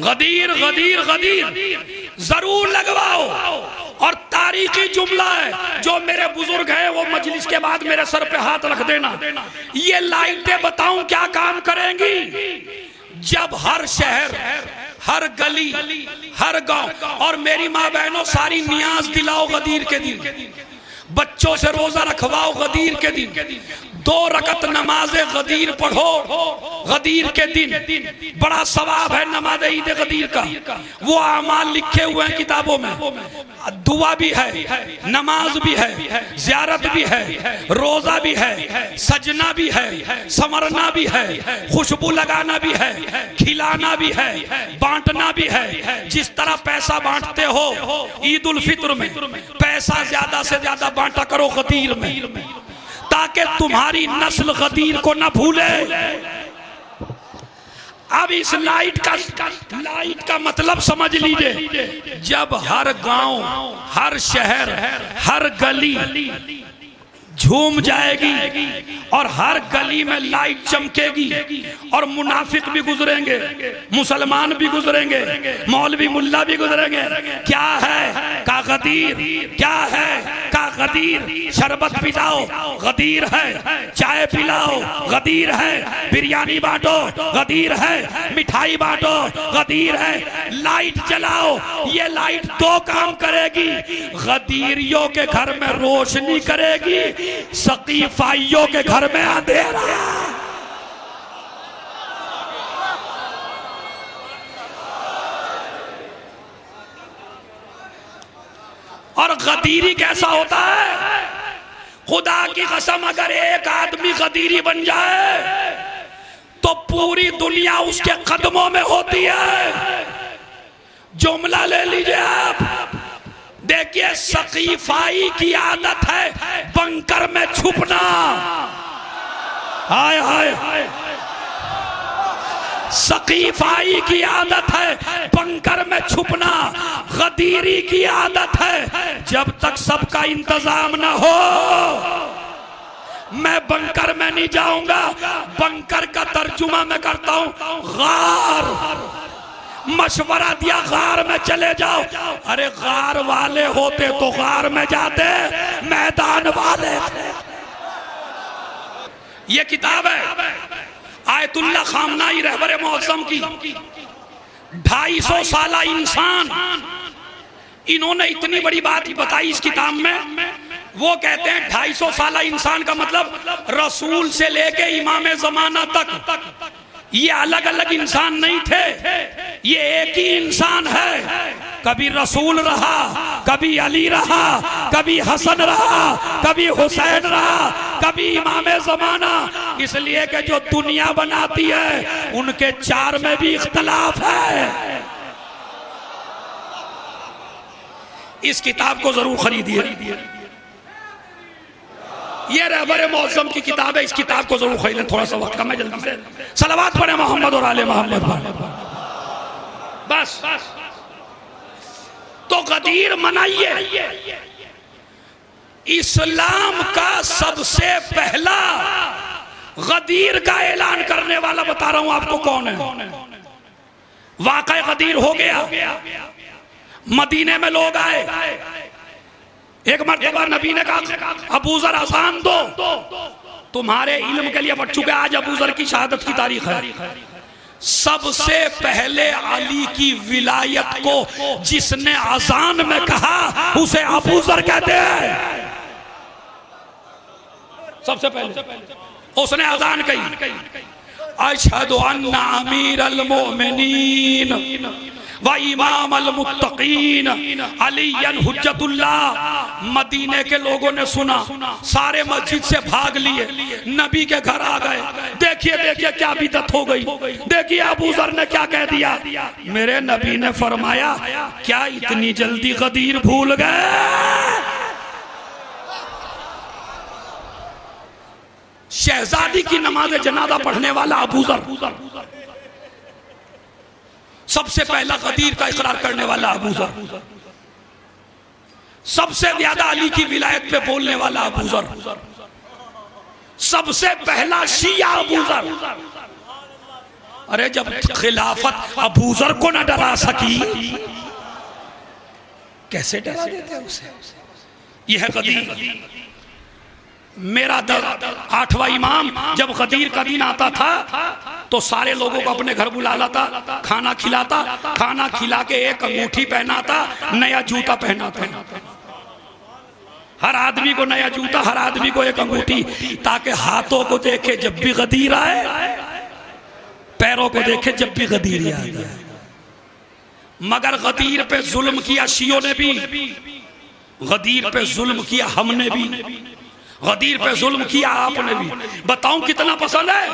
गदीर गदीर गदीर जरूर लगवाओ। और तारीखी जुमला है जो मेरे बुजुर्ग हैं वो मजलिस के बाद मेरे सर पे हाथ रख देना। ये लाइटें बताऊं क्या काम करेंगी? जब हर शहर, हर गली, हर गांव, और मेरी माँ बहनों सारी नियाज दिलाओ गदीर के दिन, बच्चों से रोजा रखवाओ गदीर के दिन, 2 रकत नमाज गदीर पढ़ो गदीर के दिन, बड़ा सवाब है नमाज ईद गदीर का। वो अमाल लिखे हुए हैं किताबों में, दुआ भी है, नमाज भी है, ज़ियारत भी है, रोजा भी है, सजना भी है, संवरना भी है, खुशबू लगाना भी है, खिलाना भी है, बांटना भी है। जिस तरह पैसा बांटते हो ईद उल फित्र में, पैसा ज्यादा से ज्यादा बांटा करो गदीर में, ताकि तुम्हारी नस्ल गदीर को न भूले। अब इस लाइट का मतलब समझ लीजिए। जब हर गांव, हर शहर, हर गली झूम जाएगी और हर गली में लाइट चमकेगी और मुनाफिक भी गुजरेंगे, मुसलमान भी गुजरेंगे, मौलवी मुल्ला भी गुजरेंगे। क्या है का गदीर, क्या है का गदीर, शरबत पिलाओ गदीर है, चाय पिलाओ गदीर है, बिरयानी बांटो गदीर है, मिठाई बांटो गदीर है, लाइट जलाओ। ये लाइट 2 काम करेगी, गदीरियों के घर में रोशनी करेगी, सकीफाइयों के घर में अंधेरा। और गदीरी कैसा होता है? खुदा की कसम अगर एक आदमी गदीरी बन जाए तो पूरी दुनिया उसके कदमों में होती है। जुमला ले लीजिए आप, देखिए सकीफाई की आदत है बंकर में छुपना। हाय हाय, सकीफाई की आदत है बंकर में छुपना, गदीरी की आदत है जब तक सबका इंतजाम ना हो मैं बंकर में नहीं जाऊंगा। बंकर का तर्जुमा मैं करता हूं गार। मशवरा दिया गार में चले जाओ, अरे गार वाले होते तो गार में जाते, मैदान वाले थे। ये किताब है आयतुल्लाह खामनाई रहबरे मौसम की, 250 साला इंसान। इन्होंने इतनी बड़ी बात बताई इस किताब में। वो कहते हैं 250 साला इंसान का मतलब रसूल से लेके इमाम जमाना तक ये अलग अलग इंसान नहीं थे, ये एक ही इंसान है। कभी रसूल रहा, कभी अली रहा, कभी हसन रहा, कभी हुसैन रहा, कभी इमाम जमाना। इसलिए कि जो दुनिया बनाती है उनके 4 में भी इख्तलाफ है। इस किताब को जरूर खरीदिए, ये रहबरे मौसम की किताब है, इस किताब को जरूर खरीदें। थोड़ा सा वक्त कम है, जल्दी से सलवात पढ़े मोहम्मद और आले मोहम्मद बस। तो गदीर मनाइए। इस्लाम का सबसे पहला गदीर का ऐलान करने वाला बता रहा हूं आपको कौन है। वाक़ई गदीर हो गया। मदीने में लोग आए, एक मर्तबा नबी ने कहा अबू जर अज़ान दो। तुम्हारे इल्म के लिए पढ़ चुके, आज अबू जर की शहादत की तारीख है। सबसे पहले अली की विलायत को जिसने अजान में कहा उसे अबू जर कहते हैं। सबसे पहले उसने अजान कही, अशहदु अन्ना अमीर अल मोमिनीन व इमाम अल मुत्तकीन अलीयन हुज्जतुल्लाह। मदीने के लोगों ने सुना, सारे मस्जिद से भाग लिए, नबी के घर आ गए। देखिए देखिए क्या बिदअत हो गई, देखिए अबू जर ने क्या कह दिया। मेरे नबी ने फरमाया, क्या इतनी जल्दी गदीर भूल गए? शहजादी की नमाज जनाजा पढ़ने वाला अबू जर, सबसे पहला गदीर का इकरार करने वाला अबू जर, सबसे ज्यादा अली की विलायत पे बोलने वाला अबू जर, सबसे पहला शिया अबू जर। अरे जब खिलाफत अबू जर को न डरा सकी, कैसे डरा देते उसे? यह है गदीर। मेरा 8वां इमाम जब गदीर का दिन आता था तो सारे लोगों को अपने घर बुला लाता, खाना खिलाता, खाना खिला के एक अंगूठी पहनाता, नया जूता पहनाता। हर आदमी को नया जूता, हर आदमी को एक अंगूठी, ताकि हाथों को देखे जब भी गदीर आए, पैरों को देखे जब भी गदीर याद आए। मगर गदीर पे जुल्म किया शियों ने भी, गदीर पे जुल्म किया हमने भी, गदीर पे जुल्म किया आपने भी। बताऊं कितना पसंद है?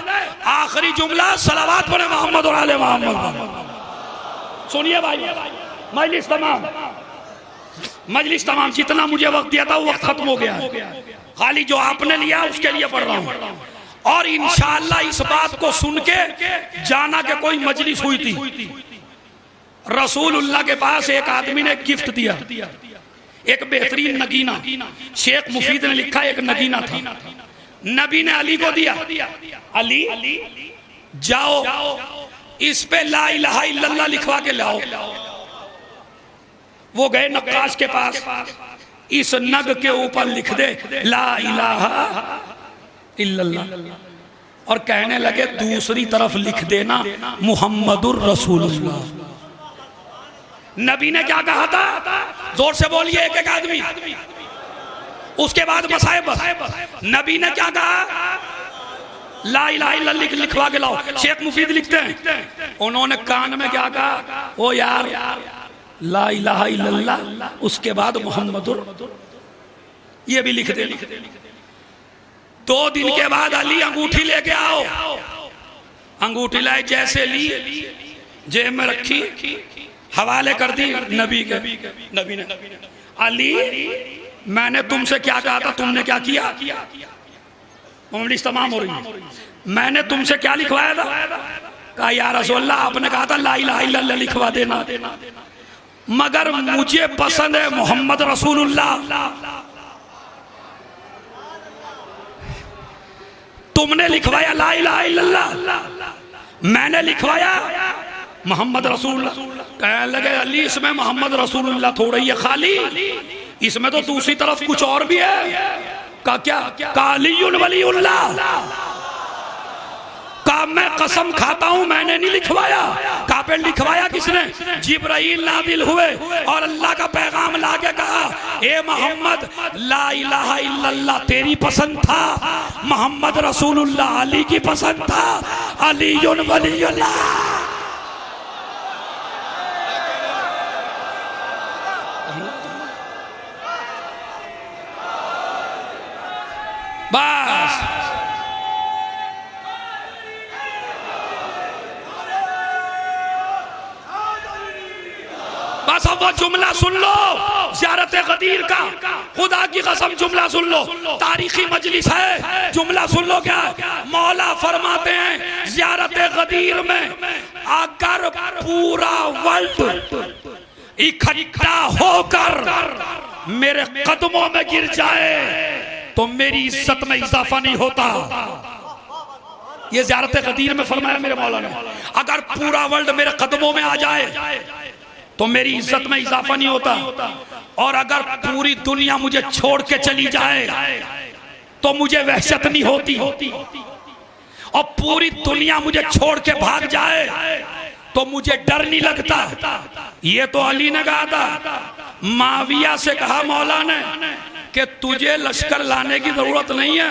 आखिरी जुमला सलावत पढ़े मोहम्मद और आले मोहम्मद। सुनिए भाई, मजलिस तमाम, मजलिस तमाम। जितना मुझे वक्त दिया था वो वक्त खत्म हो गया, खाली जो आपने लिया उसके लिए पढ़ रहा हूं। और इंशाअल्लाह इस बात को सुन के जाना कि कोई मजलिस हुई थी, रसूलुल्लाह के पास एक आदमी ने गिफ्ट दिया, एक बेहतरीन नगीना। शेख मुफीद ने लिखा एक नगीना था, नबी ने अली को दिया, अली जाओ इस पे ला इलाहा इल्लल्लाह लिखवा के लाओ। वो गए नक्काश के पास, इस नग के ऊपर लिख दे ला इलाहा इल्लल्लाह, और कहने लगे दूसरी तरफ लिख देना मुहम्मदुर रसूलुल्लाह। नबी ने क्या कहा था? जोर से बोलिए एक एक आदमी। उसके बाद मसाइब, नबी ने क्या कहा? ला इलाहा इल्लल्लाह लिखवा के लाओ। शेख मुफीद लिखते हैं, उन्होंने कान में क्या कहा? ओ यार ला इलाहा इल्लल्लाह, उसके बाद मुहम्मदुर, ये भी लिख दे। 2 दिन के बाद अली अंगूठी लेके आओ। अंगूठी लाए, जैसे ली जेब में रखी, हवाले कर दी नबी के। नबी ने, अली मैंने तुमसे क्या कहा था, तुमने क्या किया? तमाम हो रही है। मैंने तुमसे क्या लिखवाया था? कहा या रसूलल्लाह आपने कहा था ला इलाहा इल्लल्लाह लिखवा देना, मगर मुझे पसंद है मोहम्मद रसूलुल्लाह। तुमने लिखवाया ला इलाहा इल्लल्लाह, मैंने लिखवाया मोहम्मद रसूलुल्लाह। कहने लगे अली इसमें मोहम्मद रसूलुल्लाह थोड़ा ही है खाली, इसमें तो दूसरी तरफ कुछ और भी है। का क्या? कालियुन वलीउल्लाह। का मैं कसम खाता हूं मैंने नहीं लिखवाया। का पे लिखवाया किसने? जिब्राइल नाजिल हुए और अल्लाह का पैगाम लाके कहा, ए मोहम्मद ला इलाहा इल्लल्लाह तेरी पसंद था, मोहम्मद रसूलुल्लाह अली की पसंद था, अलीयुन वलीउल्लाह। बस बस अब वो जुमला सुन लो ज़ियारत गदीर का, खुदा की कसम जुमला सुन लो, तारीखी मजलिस है, जुमला सुन लो। क्या मौला फरमाते हैं ज़ियारत गदीर में अगर पूरा वर्ल्ड इकट्ठा होकर मेरे कदमों में गिर जाए तो मेरी इज्जत में इजाफा नहीं होता। ये ज़ियारत गदीर में फरमाया मेरे मौला ने, अगर पूरा वर्ल्ड मेरे कदमों में आ जाए तो मेरी इज्जत में इजाफा नहीं होता, और अगर पूरी दुनिया मुझे छोड़ के चली जाए तो मुझे वहशत नहीं होती। और पूरी दुनिया मुझे छोड़ के भाग जाए तो मुझे डर नहीं लगता। ये तो अली ने कहा था। माविया से कहा मौला ने कि तुझे लश्कर लाने की जरूरत नहीं है,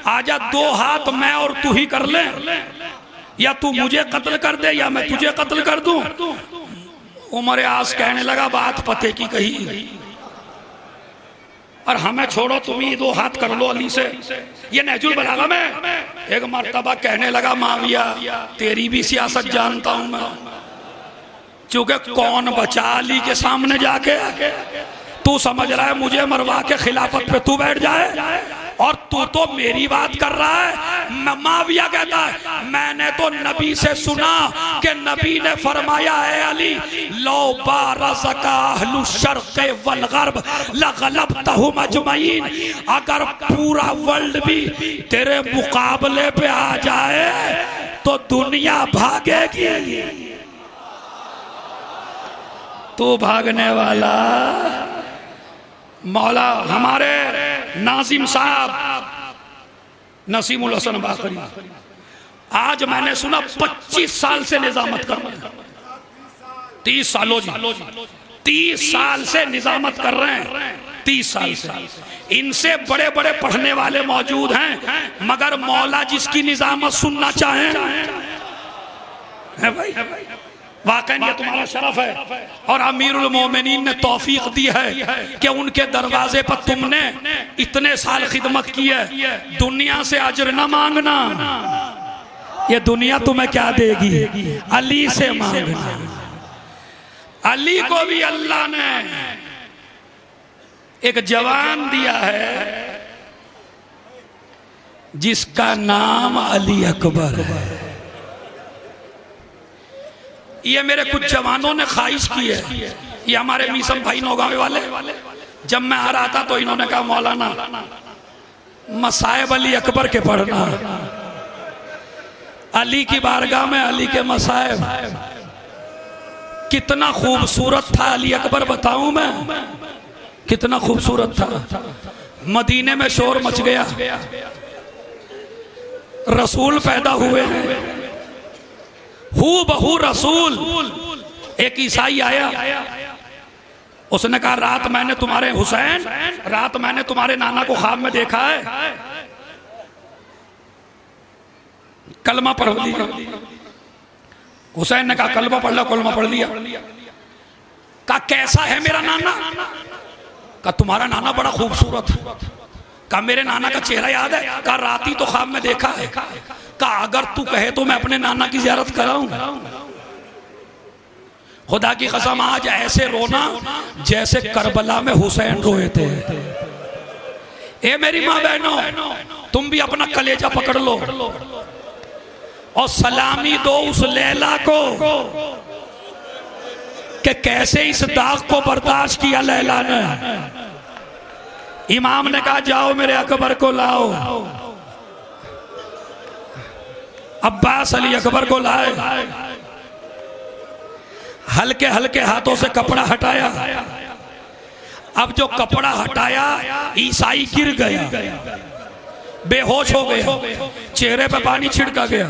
आजा दो हाथ मैं और तू ही कर ले, या तू मुझे कत्ल कर दे या मैं तुझे कत्ल कर दूं। उमर आस कहने लगा बात पते की कही, और हमें छोड़ो, तुम ही दो हाथ कर लो अली से। ये नहजुल बलागा में एक मर्तबा कहने लगा माविया तेरी भी सियासत जानता हूं मैं, चूंकि कौन बचा अली के सामने जाके, तू समझ रहा है मुझे मरवा के खिलाफत पे तू बैठ जाए, और तू तो मेरी बात कर रहा है। माविया कहता है मैंने तो नबी से सुना कि नबी ने फरमाया है अली लो बारज़का अहलु शर्क़ वल ग़र्ब लगलबतहुम अजमईन, अगर पूरा वर्ल्ड भी तेरे मुकाबले पे आ जाए तो दुनिया भागेगी, तू भागने वाला। मौला हमारे नाजिम साहब नसीमुल हसन बाकरी, आज मैंने सुना 25 साल से निजामत कर रहे हैं, 30 सालों जी 30 साल से निजामत कर रहे हैं, 30 साल से। इनसे बड़े बड़े पढ़ने वाले मौजूद हैं, मगर मौला जिसकी निजामत सुनना चाहें है भाई, वाकई ये तुम्हारा शरफ है। और अमीरुल मोमिनीन ने तौफीक दी है कि उनके दरवाजे पर तुमने इतने साल खिदमत की है। दुनिया से अजर न मांगना, ये दुनिया तुम्हें क्या देगी, अली से मांगना। अली को भी अल्लाह ने एक जवान दिया है जिसका नाम अली अकबर है। ये मेरे कुछ जवानों ने ख्वाहिश की है, ये हमारे मीसम भाई नौगावे वाले, जब मैं आ रहा था तो इन्होंने कहा मौलाना मसाइब अली अकबर के पढ़ना, अली की बारगाह में अली के मसाइब। कितना खूबसूरत था अली अकबर, बताऊं मैं कितना खूबसूरत था। मदीने में शोर मच गया, रसूल पैदा हुए हैं, हू बहू रसूल। एक ईसाई आया, उसने कहा रात मैंने तुम्हारे हुसैन, रात मैंने तुम्हारे नाना को ख्वाब में देखा है, कलमा पढ़ लिया। हुसैन ने कहा कलमा पढ़ लो, कलमा पढ़ लिया। कहा कैसा है मेरा नाना? कहा तुम्हारा नाना बड़ा खूबसूरत है। कहा मेरे नाना का चेहरा याद है? कहा रात ही तो ख्वाब में देखा है। कहा अगर तू कहे तो मैं अपने नाना की ज़ियारत कराऊं। खुदा की कसम आज ऐसे रोना जैसे करबला में हुसैन रोए थे। ए मेरी माँ बहनों, तुम भी अपना कलेजा पकड़ लो और सलामी दो उस लैला को कि कैसे इस दाग को बर्दाश्त किया लैला ने। इमाम ने कहा जाओ मेरे अकबर को लाओ। अब्बास अली अकबर को लाए, हल्के हल्के हाथों से कपड़ा हटाया। अब जो कपड़ा हटाया ईसाई गिर गया, बेहोश हो गया, चेहरे पे पानी छिड़का गया,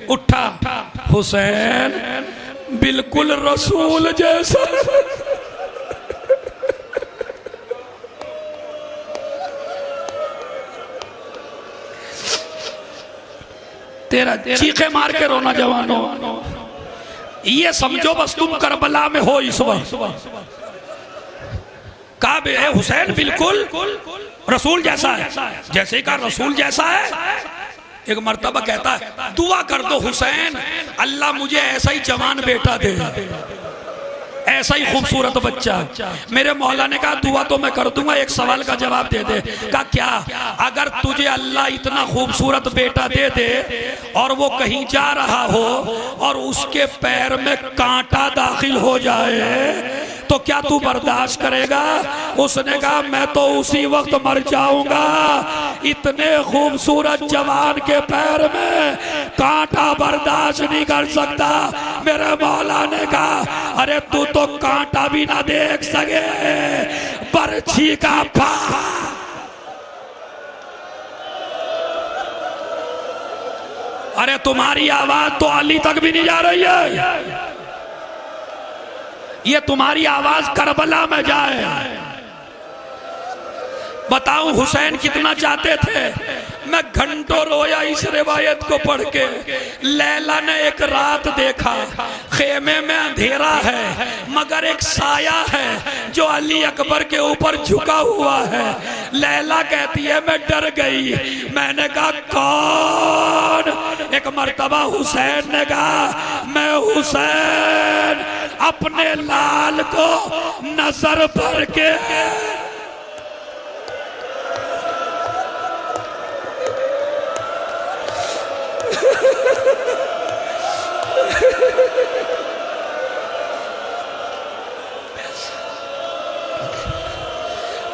उठा। हुसैन बिल्कुल रसूल जैसा। तेरा चीखे मार के रोना जवानों, ये समझो बस तुम करबला में हो इस वक्त। काबे हुसैन बिल्कुल रसूल जैसा है। जैसे ही कहा रसूल जैसा है, एक मर्तबा कहता है दुआ कर दो हुसैन, अल्लाह मुझे ऐसा ही जवान बेटा दे, ऐसा ही खूबसूरत बच्चा। मेरे मौला ने कहा दुआ तो मैं कर दूंगा, एक सवाल का जवाब दे दे। कहा क्या? अगर तुझे अल्लाह इतना खूबसूरत बेटा दे दे और वो कहीं जा रहा हो और उसके पैर में कांटा दाखिल हो जाए तो क्या तू बर्दाश्त करेगा? उसने कहा मैं तो उसी वक्त मर जाऊंगा, इतने खूबसूरत जवान के पैर में कांटा बर्दाश्त नहीं कर सकता। मेरे मौला ने कहा अरे तू तो कांटा भी ना देख सके, बरछी का अरे तुम्हारी आवाज तो अली तक भी नहीं जा रही है, ये तुम्हारी आवाज करबला में जाए। बताऊं हुसैन कितना चाहते थे। मैं घंटों रोया इस रिवायत को पढ़ के। लैला ने एक रात देखा, खेमे में अंधेरा है मगर एक साया है जो अली अकबर के ऊपर झुका हुआ है। लैला कहती है मैं डर गई। मैंने कहा कौन? एक मर्तबा हुसैन ने कहा मैं हुसैन अपने लाल को नजर भर के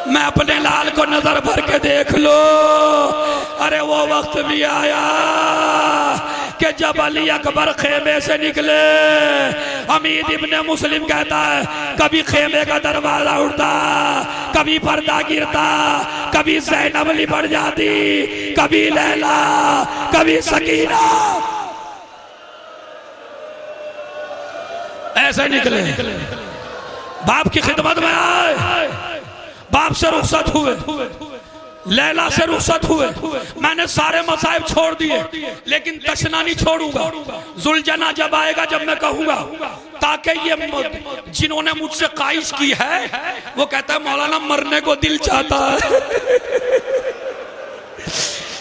मैं अपने लाल को नजर भर के देख लो। अरे वो वक्त भी आया कि जब अली अकबर खेमे से निकले। हमीद इब्ने मुस्लिम कहता है कभी खेमे का दरवाजा उठता, कभी पर्दा गिरता, कभी ज़ैनब लिपट जाती, कभी लैला, कभी सकीना, ऐसे निकले। बाप की खिदमत में आए, बाप से रुखसत हुए, लैला से रुखसत हुए। मैंने सारे मसाइब छोड़ दिए लेकिन तशना नहीं छोड़ूंगा। जुलजना जब आएगा जब मैं कहूंगा, ताकि ये जिन्होंने मुझसे ख्वाहिश की है वो कहता है मौलाना मरने को दिल चाहता है।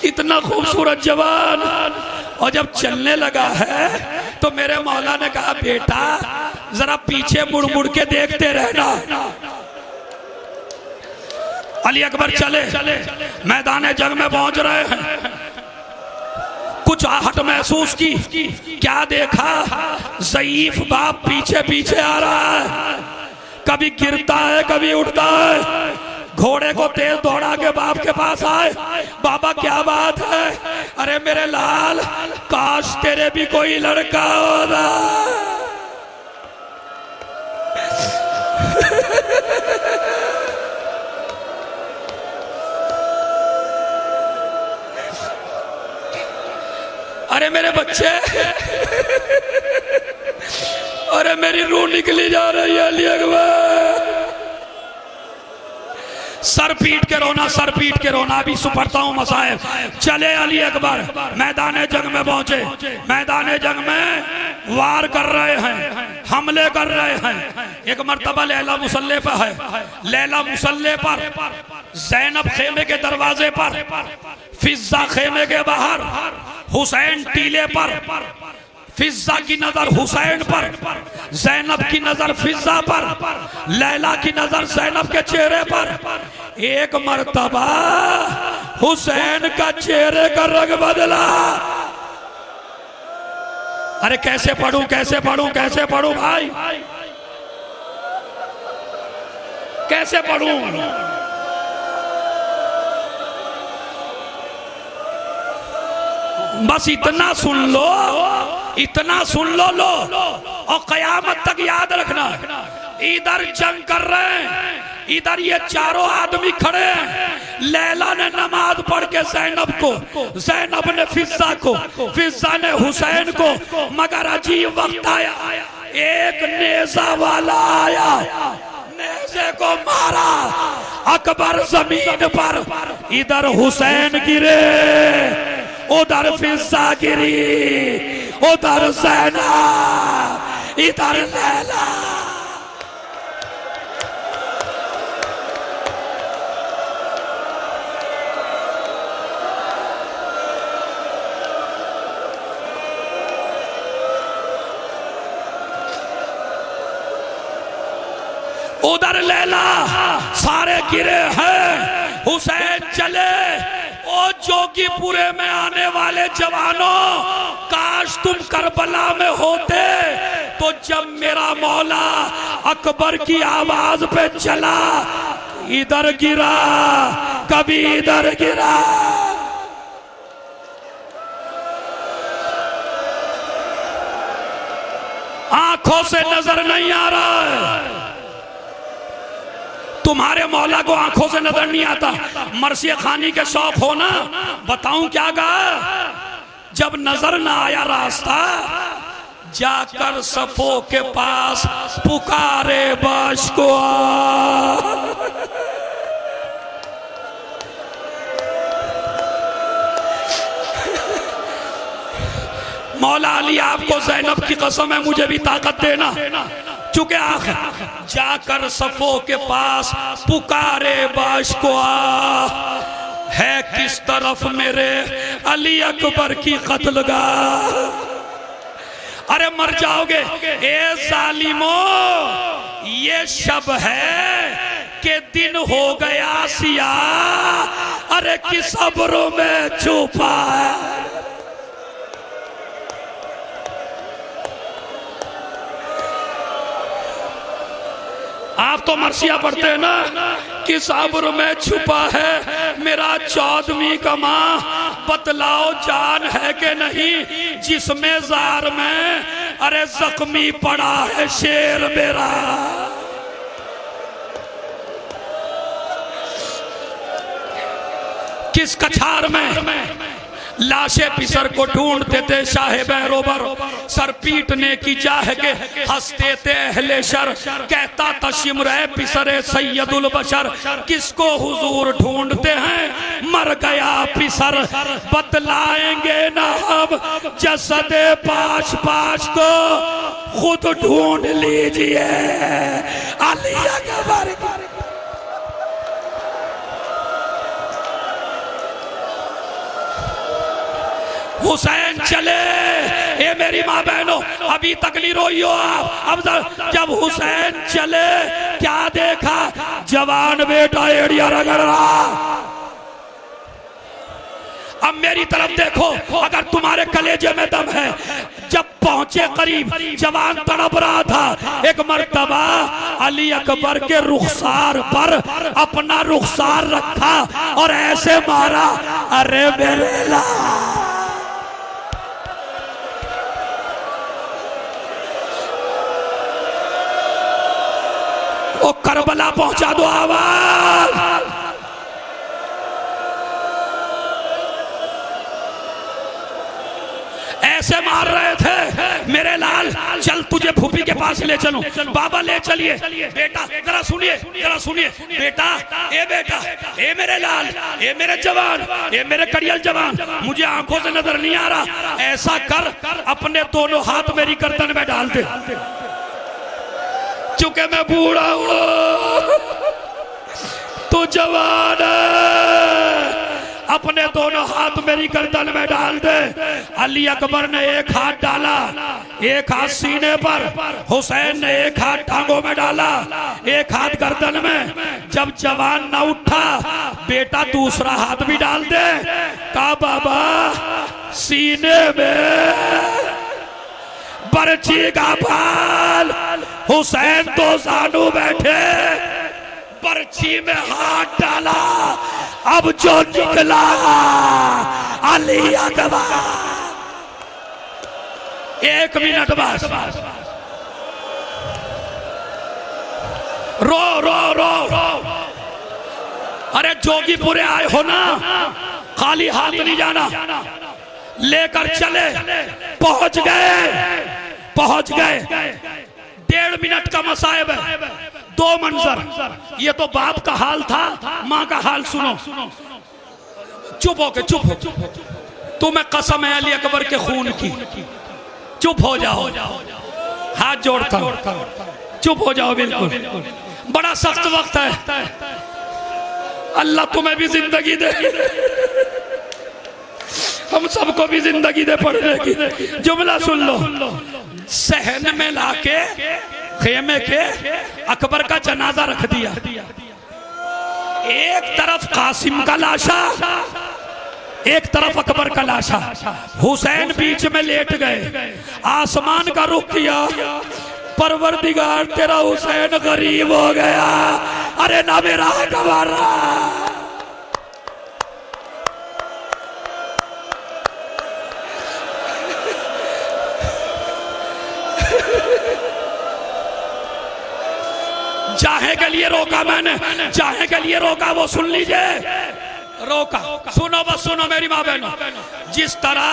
इतना खूबसूरत जवान, और जब चलने लगा है तो मेरे मौला ने कहा बेटा जरा पीछे मुड़ मुड़ के देखते रहना। अली अकबर चले, मैदान जंग में पहुंच रहे हैं। कुछ आहट महसूस की, क्या देखा? ज़ईफ बाप पीछे पीछे आ रहा है, कभी गिरता है कभी उठता है। घोड़े को तेज दौड़ा के बाप के पास आए, बाबा क्या बात है? अरे मेरे लाल काश तेरे भी कोई लड़का होता। अरे मेरे बच्चे, अरे मेरी रूह निकली जा रही है। अली अकबर सर पीट के रोना, सर पीट के रोना। अभी सुपरता हूं मसाइब। चले अली अकबर मैदान जंग में पहुंचे। मैदान जंग में वार कर रहे हैं, हमले कर रहे हैं। एक मर्तबा लैला मुसल्ले पर है, लैला मुसल्ले पर, ज़ैनब खेमे के दरवाजे पर, फिज़्ज़ा खेमे के बाहर, हुसैन टीले पर। फिज़्ज़ा की नजर हुसैन पर, ज़ैनब की नजर फिज़्ज़ा पर, लैला की नजर ज़ैनब के चेहरे पर। एक मर्तबा हुसैन का चेहरे का रंग बदला। अरे कैसे पढ़ूं, कैसे पढ़ूं, कैसे पढ़ूं भाई, कैसे पढ़ूं? बस इतना सुन लो, इतना सुन लो और कयामत तक याद रखना। इधर जंग कर रहे हैं, इधर ये चारों आदमी खड़े हैं। लैला ने नमाज पढ़ के ज़ैनब को, ज़ैनब ने फिज़्ज़ा को, फिज़्ज़ा ने हुसैन को। मगर अजीब वक्त आया, एक नेज़ा वाला आया, नेज़े को मारा, अकबर जमीन पर। इधर हुसैन गिरे, उधर फिज़्ज़ा गिरी, उधर ज़ैनब, इधर लैला। उधर लैला, सारे गिरे हैं। हुसैन चले। ओ जोगीपुरे में आने वाले जवानों, काश तुम करबला में होते तो जब मेरा मौला अकबर की आवाज पे चला, इधर गिरा कभी इधर गिरा। आंखों से नजर नहीं आ रहा है। तुम्हारे मौला को आंखों से नजर नहीं आता। मरसिया खानी के शौक हो ना, बताऊं क्या गा? जब नजर ना आया रास्ता, जाकर सफो के पास पुकारे बाश को मौला अली आपको ज़ैनब की कसम है, मुझे भी ताकत देना। चूंकि आखिर जाकर सफो के पास पुकारे बाश को है किस तरफ मेरे अली अकबर की कत्लगाह। अरे मर जाओगे ए जालिमो, ये शब है कि दिन हो गया सिया, अरे किस अब्रों में छुपा है। आप तो मरसिया पढ़ते हैं ना, किस अब्र में छुपा है मेरा 14वीं का माँ, बतलाओ जान है कि नहीं जिसमें जार में, अरे जख्मी पड़ा है शेर मेरा। किस कछार में लाशे पिसर को ढूंढते थे शाहे बहरोबर, सर पीटने की चाह के हंसते थे अहले शर, कहता था शिमरे पिसरे सैयदुल बशर, किसको हुजूर ढूंढते हैं मर गया पिसर, बतलाएंगे ना हम जसदे पाश पाश को, खुद ढूंढ लीजिए अली अकबर। हुसैन चले, ये मेरी माँ बहनों अभी तकलीफ रोई हो आप। अब जब हुसैन चले क्या देखा, जवान बेटा एड़िया रगड़ रहा। अब मेरी तरफ देखो, अगर तुम्हारे कलेजे में दम है। जब पहुंचे करीब, जवान तड़प रहा था। एक मर्तबा अली अकबर के रुखसार पर अपना रुखसार रखा और ऐसे मारा, अरे मेरे ला। ओ करबला पहुंचा दो आवाज। ऐसे मार रहे थे, मेरे लाल चल तुझे फूफी के पास ले चलूं। बाबा ले चलिए। बेटा जरा सुनिए, जरा सुनिए बेटा, ए मेरे लाल, ए मेरे जवान, ए मेरे कड़ियल जवान, मुझे आंखों से नजर नहीं आ रहा। ऐसा कर अपने दोनों हाथ मेरी गर्दन में डाल दे, चूंकि मैं बूढ़ा हूं तू जवान है। अपने दोनों हाथ मेरी गर्दन में डाल दे। अली अकबर ने एक हाथ डाला, एक हाथ सीने पर, हुसैन ने एक हाथ टांगों में डाला, एक हाथ गर्दन में। जब जवान न उठा, बेटा दूसरा हाथ भी डाल दे। कहा बाबा सीने में बर्छी का बाल, हुसैन तो जानू बैठे, बर्छी में हाथ डाला। अब जो निकला अली अकबर। 1 मिनट बस, रो रो रो रो। अरे जोगीपुरे आए हो ना, खाली हाथ नहीं जाना, लेकर चले। पहुंच गए 1.5 मिनट का मसाइब है। 2 मंजर। ये तो बाप का हाल था, माँ का हाल सुनो। चुप हो के, चुप हो। तुम्हें कसम है अली अकबर के खून की, चुप हो जाओ। हाथ जोड़ता हूं, चुप हो जाओ बिल्कुल। बड़ा सख्त वक्त है, अल्लाह तुम्हें भी जिंदगी दे, हम सबको भी जिंदगी दे पढ़ने की। जुमला सुन लो। सहन में लाके खेमे के अकबर का जनाजा रख दिया। एक तरफ कासिम का लाशा, एक तरफ अकबर का लाशा। हुसैन बीच में लेट गए, आसमान का रुख किया। परवरदिगार तेरा हुसैन गरीब हो गया, अरे ना मेरा अकबर। चाहे के लिए रोका मैंने, चाहे के लिए रोका, वो सुन लीजिए। रोका, सुनो बस सुनो मेरी माँ बहनों। जिस तरह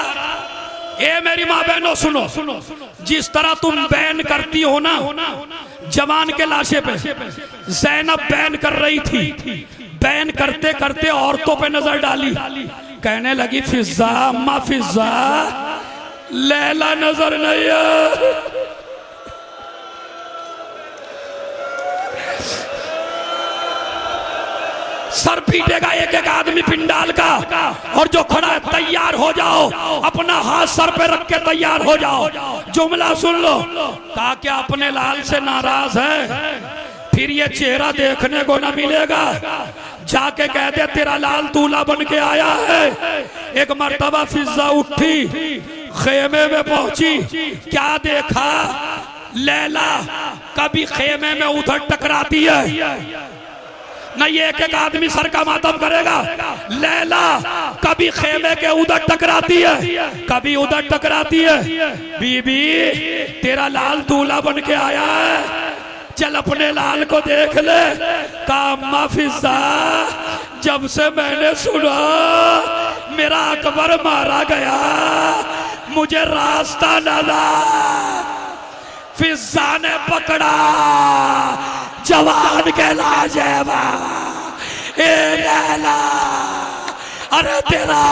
ए मेरी माँ बहनों सुनो, जिस तरह तुम बैन करती हो ना जवान के लाशे पे, ज़ैनब बैन कर रही थी, बैन करते करते औरतों पे नजर डाली, कहने लगी फिजा अम्मा फिजा, लैला नजर नहीं है। सर पीटेगा एक एक आदमी पिंडाल का, और जो खड़ा है तैयार हो जाओ, अपना हाथ सर पे रख के तैयार हो जाओ। जुमला सुन लो, कहा क्या अपने लाल से नाराज है, फिर ये चेहरा देखने को ना मिलेगा, जाके कह दे तेरा लाल दूल्हा बन के आया है। एक मर्तबा फिजा उठी, खेमे में पहुंची, क्या देखा, लैला कभी खेमे में उधर टकराती है, नहीं एक एक आदमी सर का मातम करेगा, लैला कभी खेमे के उधर टकराती है, कभी उधर टकराती है। बीबी तेरा लाल दूल्हा बन के आया है, चल अपने लाल को देख ले। अम्मा फिजा, जब से मैंने सुना मेरा अकबर मारा गया, मुझे रास्ता न ला। फिजा ने पकड़ा जवान के लाजेबा, ए लैला, अरे तेरा